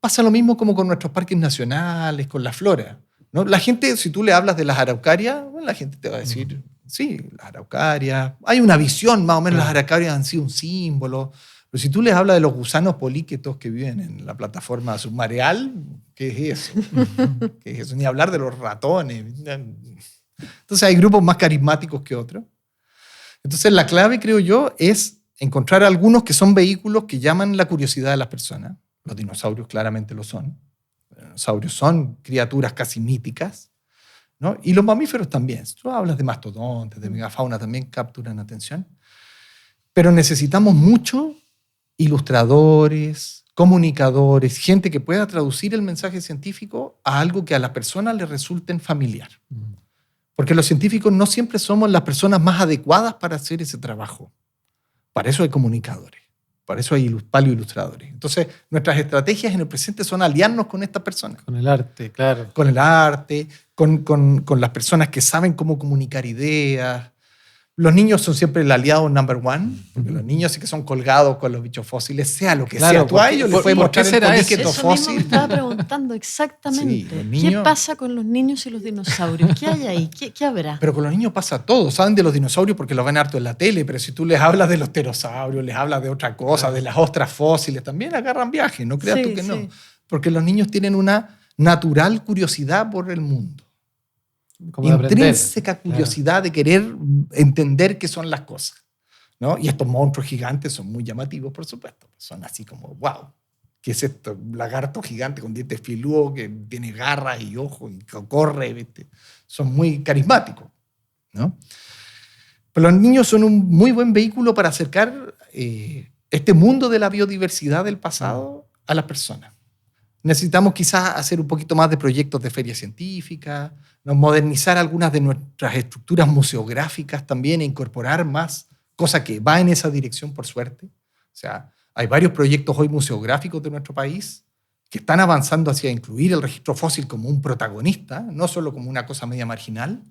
S4: pasa lo mismo como con nuestros parques nacionales, con la flora, ¿no? La gente, si tú le hablas de las araucarias, bueno, la gente te va a decir, sí, las araucarias. Hay una visión, más o menos, las araucarias han sido un símbolo. Pero si tú les hablas de los gusanos políquetos que viven en la plataforma submareal, ¿qué es eso? ¿Qué es eso? Ni hablar de los ratones. Entonces hay grupos más carismáticos que otros. Entonces la clave, creo yo, es encontrar algunos que son vehículos que llaman la curiosidad de las personas. Los dinosaurios claramente lo son. Los dinosaurios son criaturas casi míticas, ¿no? Y los mamíferos también. Si tú hablas de mastodontes, de megafauna, también capturan atención. Pero necesitamos mucho ilustradores, comunicadores, gente que pueda traducir el mensaje científico a algo que a la persona le resulte familiar. Porque los científicos no siempre somos las personas más adecuadas para hacer ese trabajo. Para eso hay comunicadores, para eso hay paleoilustradores. Entonces, nuestras estrategias en el presente son aliarnos con estas personas.
S3: Con el arte, claro.
S4: Con el arte, con las personas que saben cómo comunicar ideas. Los niños son siempre el aliado number one, porque los niños sí que son colgados con los bichos fósiles, sea lo que
S3: Claro,
S4: sea. Tú a ellos les puedes mostrar el poliqueto
S2: Eso mismo me
S4: fósil.
S2: estaba preguntando exactamente.
S4: Sí, los niños-
S2: ¿Qué pasa con los niños y los dinosaurios? ¿Qué hay ahí? ¿Qué habrá?
S4: Pero con los niños pasa todo. Saben de los dinosaurios porque los ven harto en la tele, pero si tú les hablas de los pterosaurios, les hablas de otra cosa, de las ostras fósiles, también agarran viaje, no creas
S2: Sí,
S4: tú que no.
S2: sí.
S4: Porque los niños tienen una natural curiosidad por el mundo.
S3: Como de aprender.
S4: Intrínseca curiosidad de querer entender qué son las cosas, ¿no? Y estos monstruos gigantes son muy llamativos, por supuesto. Son así como, wow, ¿qué es esto? Un lagarto gigante con dientes filudos que tiene garras y ojos y corre, ¿viste? Son muy carismáticos, ¿no? Pero los niños son un muy buen vehículo para acercar este mundo de la biodiversidad del pasado a las personas. Necesitamos quizás hacer un poquito más de proyectos de ferias científicas, modernizar algunas de nuestras estructuras museográficas también e incorporar más, cosa que va en esa dirección por suerte. O sea, hay varios proyectos hoy museográficos de nuestro país que están avanzando hacia incluir el registro fósil como un protagonista, no solo como una cosa media marginal.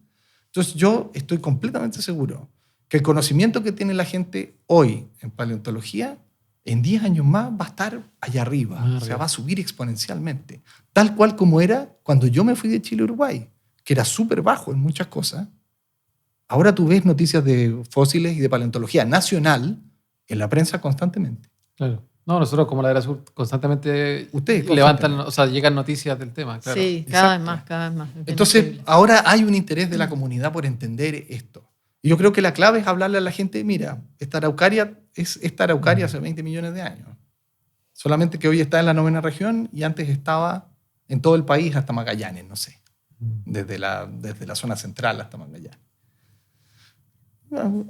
S4: Entonces yo estoy completamente seguro que el conocimiento que tiene la gente hoy en paleontología, en 10 años más va a estar allá arriba, o sea, va a subir exponencialmente, tal cual como era cuando yo me fui de Chile a Uruguay, que era súper bajo en muchas cosas. Ahora tú ves noticias de fósiles y de paleontología nacional en la prensa constantemente.
S3: Claro. No, nosotros como la Era Sur constantemente
S4: Ustedes
S3: levantan, o sea, llegan noticias del tema. Claro.
S2: Sí, cada vez más, cada vez más.
S4: Entonces,
S2: increíble.
S4: ahora hay un interés de la comunidad por entender esto. Y yo creo que la clave es hablarle a la gente, mira, esta araucaria es esta araucaria hace 20 millones de años. Solamente que hoy está en la 9ª región y antes estaba en todo el país hasta Magallanes, no sé. Desde la zona central hasta Magallanes.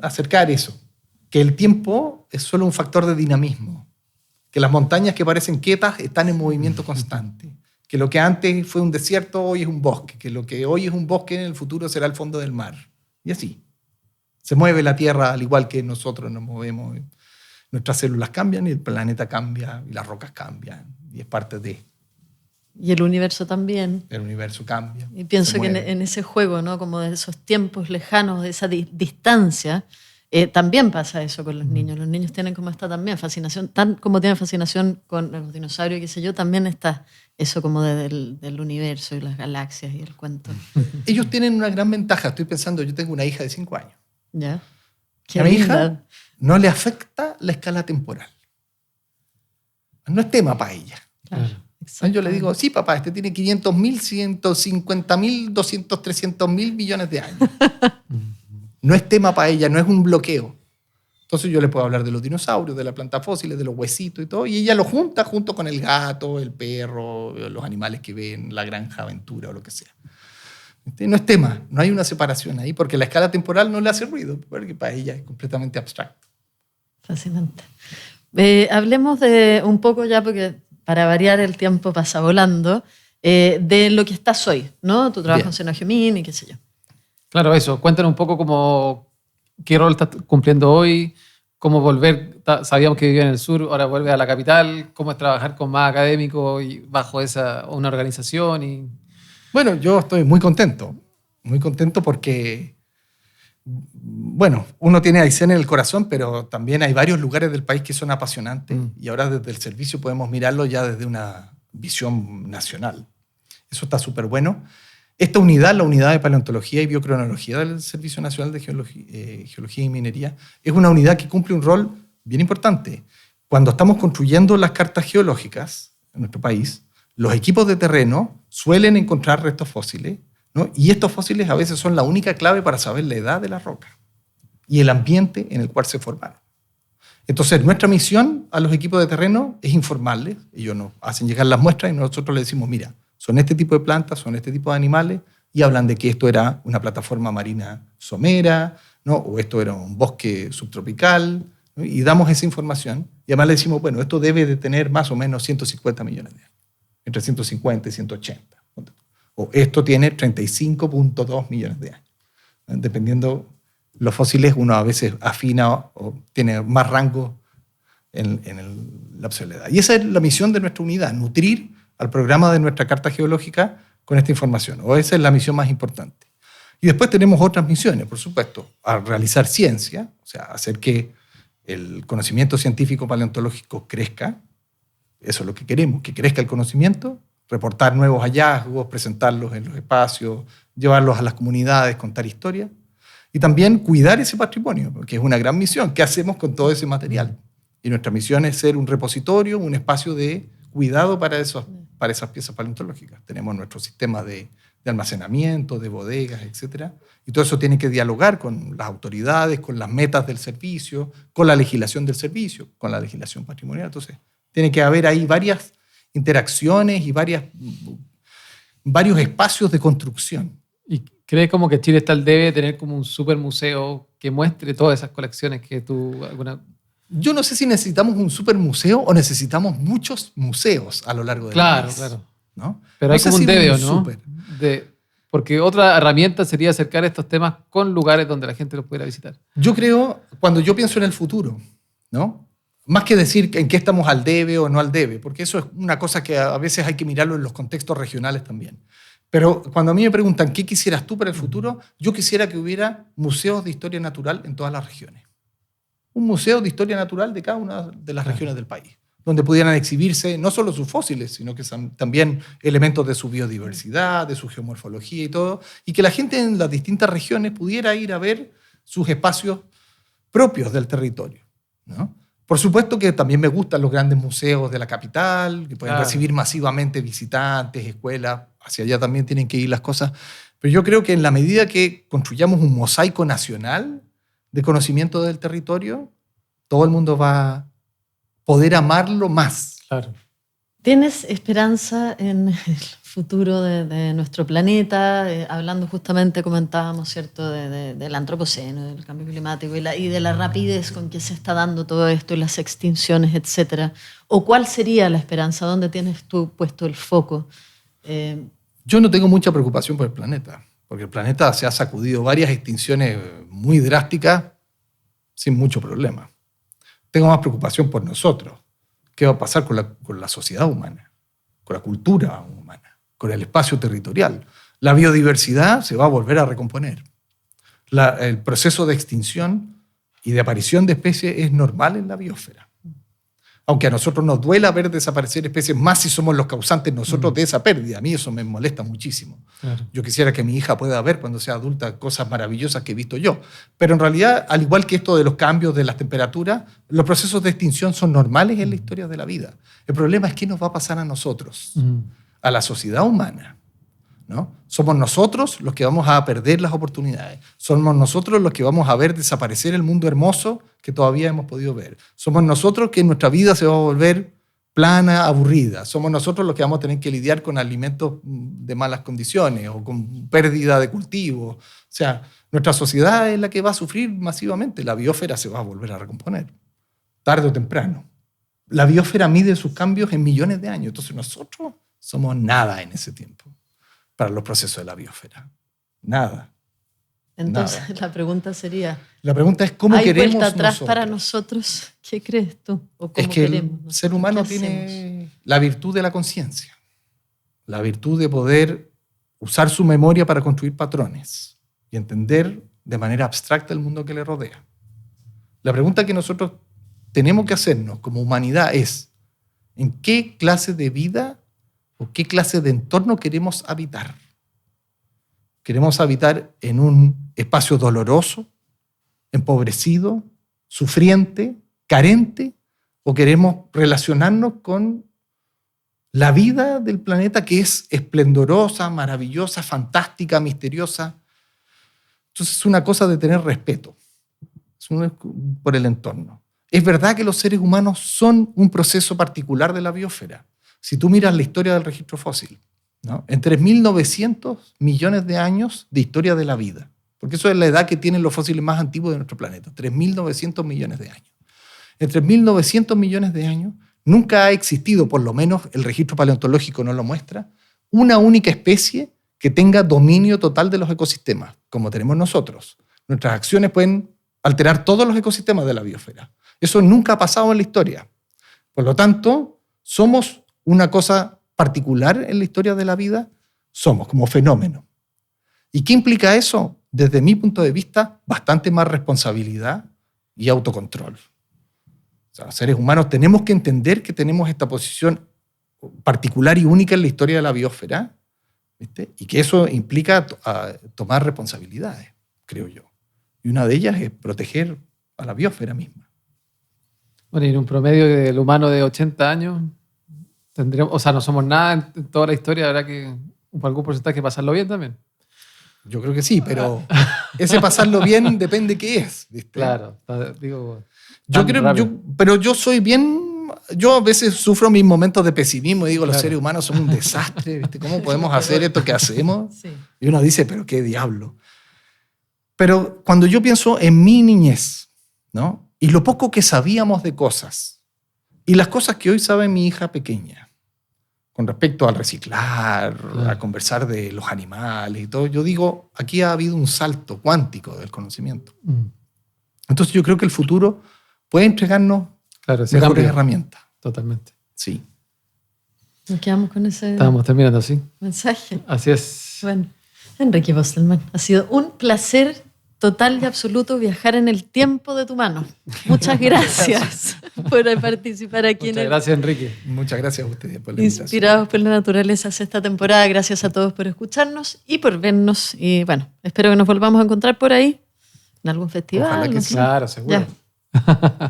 S4: Acercar eso. Que el tiempo es solo un factor de dinamismo. Que las montañas que parecen quietas están en movimiento constante. Que lo que antes fue un desierto hoy es un bosque. Que lo que hoy es un bosque en el futuro será el fondo del mar. Y así. Se mueve la Tierra al igual que nosotros nos movemos. Nuestras células cambian y el planeta cambia y las rocas cambian. Y es parte de...
S2: Y el universo también.
S4: El universo cambia.
S2: Y pienso que en ese juego, ¿no? Como de esos tiempos lejanos, de esa distancia, también pasa eso con los niños. Los niños tienen como esta también fascinación, tan como tienen fascinación con los dinosaurios, qué sé yo, también está eso como del universo y las galaxias y el cuento.
S4: Ellos tienen una gran ventaja. Estoy pensando, yo tengo una hija de 5 años.
S2: ¿Ya?
S4: A mi hija no le afecta la escala temporal. No es tema para ella.
S2: Claro.
S4: Yo le digo, sí, papá, este tiene 500.000, 150.000, 200, 300.000 millones de años. No es tema para ella, no es un bloqueo. Entonces yo le puedo hablar de los dinosaurios, de las plantas fósiles, de los huesitos y todo, y ella lo junta junto con el gato, el perro, los animales que ven, la granja aventura o lo que sea. No es tema, no hay una separación ahí, porque la escala temporal no le hace ruido, porque para ella es completamente abstracto.
S2: Fascinante. Hablemos de un poco ya, porque para variar el tiempo pasa volando, de lo que estás hoy, ¿no? Tu trabajo en Seno Geomin y qué sé yo.
S3: Claro, eso. Cuéntanos un poco cómo, qué rol estás cumpliendo hoy, cómo volver, sabíamos que vivía en el sur, ahora vuelve a la capital, cómo es trabajar con más académicos y bajo una organización. Y...
S4: Bueno, yo estoy muy contento porque, bueno, uno tiene a Aysén en el corazón, pero también hay varios lugares del país que son apasionantes y ahora desde el servicio podemos mirarlo ya desde una visión nacional. Eso está súper bueno. Esta unidad, la unidad de paleontología y biocronología del Servicio Nacional de Geología y Minería, es una unidad que cumple un rol bien importante. Cuando estamos construyendo las cartas geológicas en nuestro país, los equipos de terreno suelen encontrar restos fósiles, ¿no? Y estos fósiles a veces son la única clave para saber la edad de la roca y el ambiente en el cual se formaron. Entonces, nuestra misión a los equipos de terreno es informarles. Ellos nos hacen llegar las muestras y nosotros les decimos, mira, son este tipo de plantas, son este tipo de animales, y hablan de que esto era una plataforma marina somera, ¿no? O esto era un bosque subtropical, ¿no? Y damos esa información. Y además le decimos, bueno, esto debe de tener más o menos 150 millones de años, entre 150 y 180. O esto tiene 35.2 millones de años. Dependiendo los fósiles, uno a veces afina o tiene más rango en el lapso de la edad. Y esa es la misión de nuestra unidad, nutrir al programa de nuestra carta geológica con esta información. O esa es la misión más importante. Y después tenemos otras misiones, por supuesto, a realizar ciencia, o sea, hacer que el conocimiento científico paleontológico crezca. Eso es lo que queremos, que crezca el conocimiento, reportar nuevos hallazgos, presentarlos en los espacios, llevarlos a las comunidades, contar historias. Y también cuidar ese patrimonio, porque es una gran misión. ¿Qué hacemos con todo ese material? Y nuestra misión es ser un repositorio, un espacio de cuidado para esas piezas paleontológicas. Tenemos nuestro sistema de almacenamiento, de bodegas, etc. Y todo eso tiene que dialogar con las autoridades, con las metas del servicio, con la legislación del servicio, con la legislación patrimonial. Entonces, Tiene que haber ahí varias interacciones y varios espacios de construcción.
S3: ¿Y crees como que Chile está al debe de tener como un super museo que muestre todas esas colecciones que tú...
S4: Yo no sé si necesitamos un super museo o necesitamos muchos museos a lo largo del país.
S3: Claro.
S4: ¿No?
S3: Pero
S4: No
S3: hay
S4: sé
S3: como
S4: si
S3: un debe, ¿o
S4: un
S3: no?
S4: súper.
S3: Porque otra herramienta sería acercar estos temas con lugares donde la gente los pudiera visitar.
S4: Yo creo, cuando yo pienso en el futuro, ¿no? Más que decir en qué estamos al debe o no al debe, porque eso es una cosa que a veces hay que mirarlo en los contextos regionales también. Pero cuando a mí me preguntan qué quisieras tú para el futuro, yo quisiera que hubiera museos de historia natural en todas las regiones. Un museo de historia natural de cada una de las regiones del país, donde pudieran exhibirse no solo sus fósiles, sino que también elementos de su biodiversidad, de su geomorfología y todo, y que la gente en las distintas regiones pudiera ir a ver sus espacios propios del territorio, ¿no? Por supuesto que también me gustan los grandes museos de la capital, que pueden recibir masivamente visitantes, escuelas, hacia allá también tienen que ir las cosas, pero yo creo que en la medida que construyamos un mosaico nacional de conocimiento del territorio, todo el mundo va a poder amarlo más.
S3: Claro.
S2: ¿Tienes esperanza en el futuro de nuestro planeta? Hablando justamente, comentábamos, ¿cierto?, del antropoceno, del cambio climático y de la rapidez con que se está dando todo esto y las extinciones, etcétera. ¿O cuál sería la esperanza? ¿Dónde tienes tú puesto el foco?
S4: Yo no tengo mucha preocupación por el planeta, porque el planeta se ha sacudido varias extinciones muy drásticas sin mucho problema. Tengo más preocupación por nosotros. ¿Qué va a pasar con la sociedad humana, con la cultura humana, con el espacio territorial? La biodiversidad se va a volver a recomponer. El proceso de extinción y de aparición de especies es normal en la biosfera. Aunque a nosotros nos duela ver desaparecer especies, más si somos los causantes nosotros de esa pérdida. A mí eso me molesta muchísimo.
S3: Claro.
S4: Yo quisiera que mi hija pueda ver cuando sea adulta cosas maravillosas que he visto yo. Pero en realidad, al igual que esto de los cambios de las temperaturas, los procesos de extinción son normales en la historia de la vida. El problema es qué nos va a pasar a nosotros, a la sociedad humana, ¿no? Somos nosotros los que vamos a perder las oportunidades. Somos nosotros los que vamos a ver desaparecer el mundo hermoso que todavía hemos podido ver. Somos nosotros que nuestra vida se va a volver plana, aburrida. Somos nosotros los que vamos a tener que lidiar con alimentos de malas condiciones o con pérdida de cultivo. O sea, nuestra sociedad es la que va a sufrir masivamente. La biosfera se va a volver a recomponer, tarde o temprano. La biosfera mide sus cambios en millones de años. Entonces nosotros somos nada en ese tiempo para los procesos de la biosfera. Nada.
S2: Entonces,
S4: nada.
S2: la pregunta sería...
S4: La pregunta es cómo
S2: ¿hay
S4: queremos
S2: vuelta atrás
S4: nosotros?
S2: para nosotros? ¿Qué crees tú? ¿O cómo
S4: Es que
S2: queremos?
S4: el ser humano
S2: ¿Qué
S4: tiene
S2: hacemos?
S4: la virtud de la conciencia, la virtud de poder usar su memoria para construir patrones y entender de manera abstracta el mundo que le rodea. La pregunta que nosotros tenemos que hacernos como humanidad es: ¿en qué clase de vida o qué clase de entorno queremos habitar? ¿Queremos habitar en un espacio doloroso, empobrecido, sufriente, carente? ¿O queremos relacionarnos con la vida del planeta, que es esplendorosa, maravillosa, fantástica, misteriosa? Entonces es una cosa de tener respeto por el entorno. Es verdad que los seres humanos son un proceso particular de la biosfera. Si tú miras la historia del registro fósil, ¿no? En 3.900 millones de años de historia de la vida, porque eso es la edad que tienen los fósiles más antiguos de nuestro planeta, 3.900 millones de años. En 3.900 millones de años nunca ha existido, por lo menos el registro paleontológico no lo muestra, una única especie que tenga dominio total de los ecosistemas, como tenemos nosotros. Nuestras acciones pueden alterar todos los ecosistemas de la biosfera. Eso nunca ha pasado en la historia. Por lo tanto, somos una cosa particular en la historia de la vida, somos como fenómeno. ¿Y qué implica eso? Desde mi punto de vista, bastante más responsabilidad y autocontrol. O sea, los seres humanos tenemos que entender que tenemos esta posición particular y única en la historia de la biosfera, ¿viste? Y que eso implica tomar responsabilidades, creo yo. Y una de ellas es proteger a la biosfera misma.
S3: Bueno, y en un promedio del humano de 80 años, tendríamos, o sea, no somos nada en toda la historia, habrá que por algún porcentaje pasarlo bien también.
S4: Yo creo que sí, pero ese pasarlo bien depende qué es, ¿viste?
S3: Claro, digo...
S4: Pero yo soy bien yo a veces sufro mis momentos de pesimismo y digo, los
S3: Claro.
S4: seres humanos son un desastre, ¿viste? ¿Cómo podemos hacer esto que hacemos?
S2: Sí.
S4: Y uno dice, pero qué diablo. Pero cuando yo pienso en mi niñez, ¿no? Y lo poco que sabíamos de cosas, y las cosas que hoy sabe mi hija pequeña, con respecto al reciclar, a conversar de los animales y todo, yo digo, aquí ha habido un salto cuántico del conocimiento. Entonces yo creo que el futuro puede entregarnos
S3: Claro, ese
S4: mejores
S3: cambio.
S4: herramientas.
S3: Totalmente.
S4: Sí.
S2: Nos quedamos con ese
S3: Estábamos terminando así.
S2: mensaje.
S3: Así es.
S2: Bueno, Enrique Bostelman, ha sido un placer total y absoluto viajar en el tiempo de tu mano. Muchas gracias por participar aquí
S3: Muchas
S2: en el
S3: gracias, Enrique.
S4: Muchas gracias a ustedes por la invitación.
S2: Inspirados por la Naturaleza sexta temporada. Gracias a todos por escucharnos y por vernos. Y bueno, espero que nos volvamos a encontrar por ahí, en algún festival.
S4: Ojalá que
S2: no
S4: sí.
S2: sé.
S3: Claro, seguro.
S2: Ya.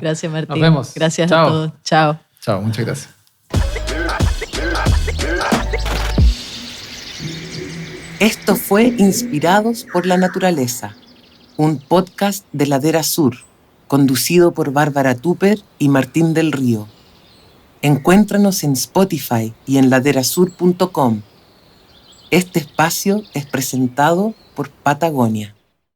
S2: Gracias, Martín.
S3: Nos vemos.
S2: Gracias
S3: Chao.
S2: a todos. Chao.
S4: Chao, muchas gracias.
S1: Esto fue Inspirados por la Naturaleza, un podcast de Ladera Sur, conducido por Bárbara Tupper y Martín del Río. Encuéntranos en Spotify y en laderasur.com. Este espacio es presentado por Patagonia.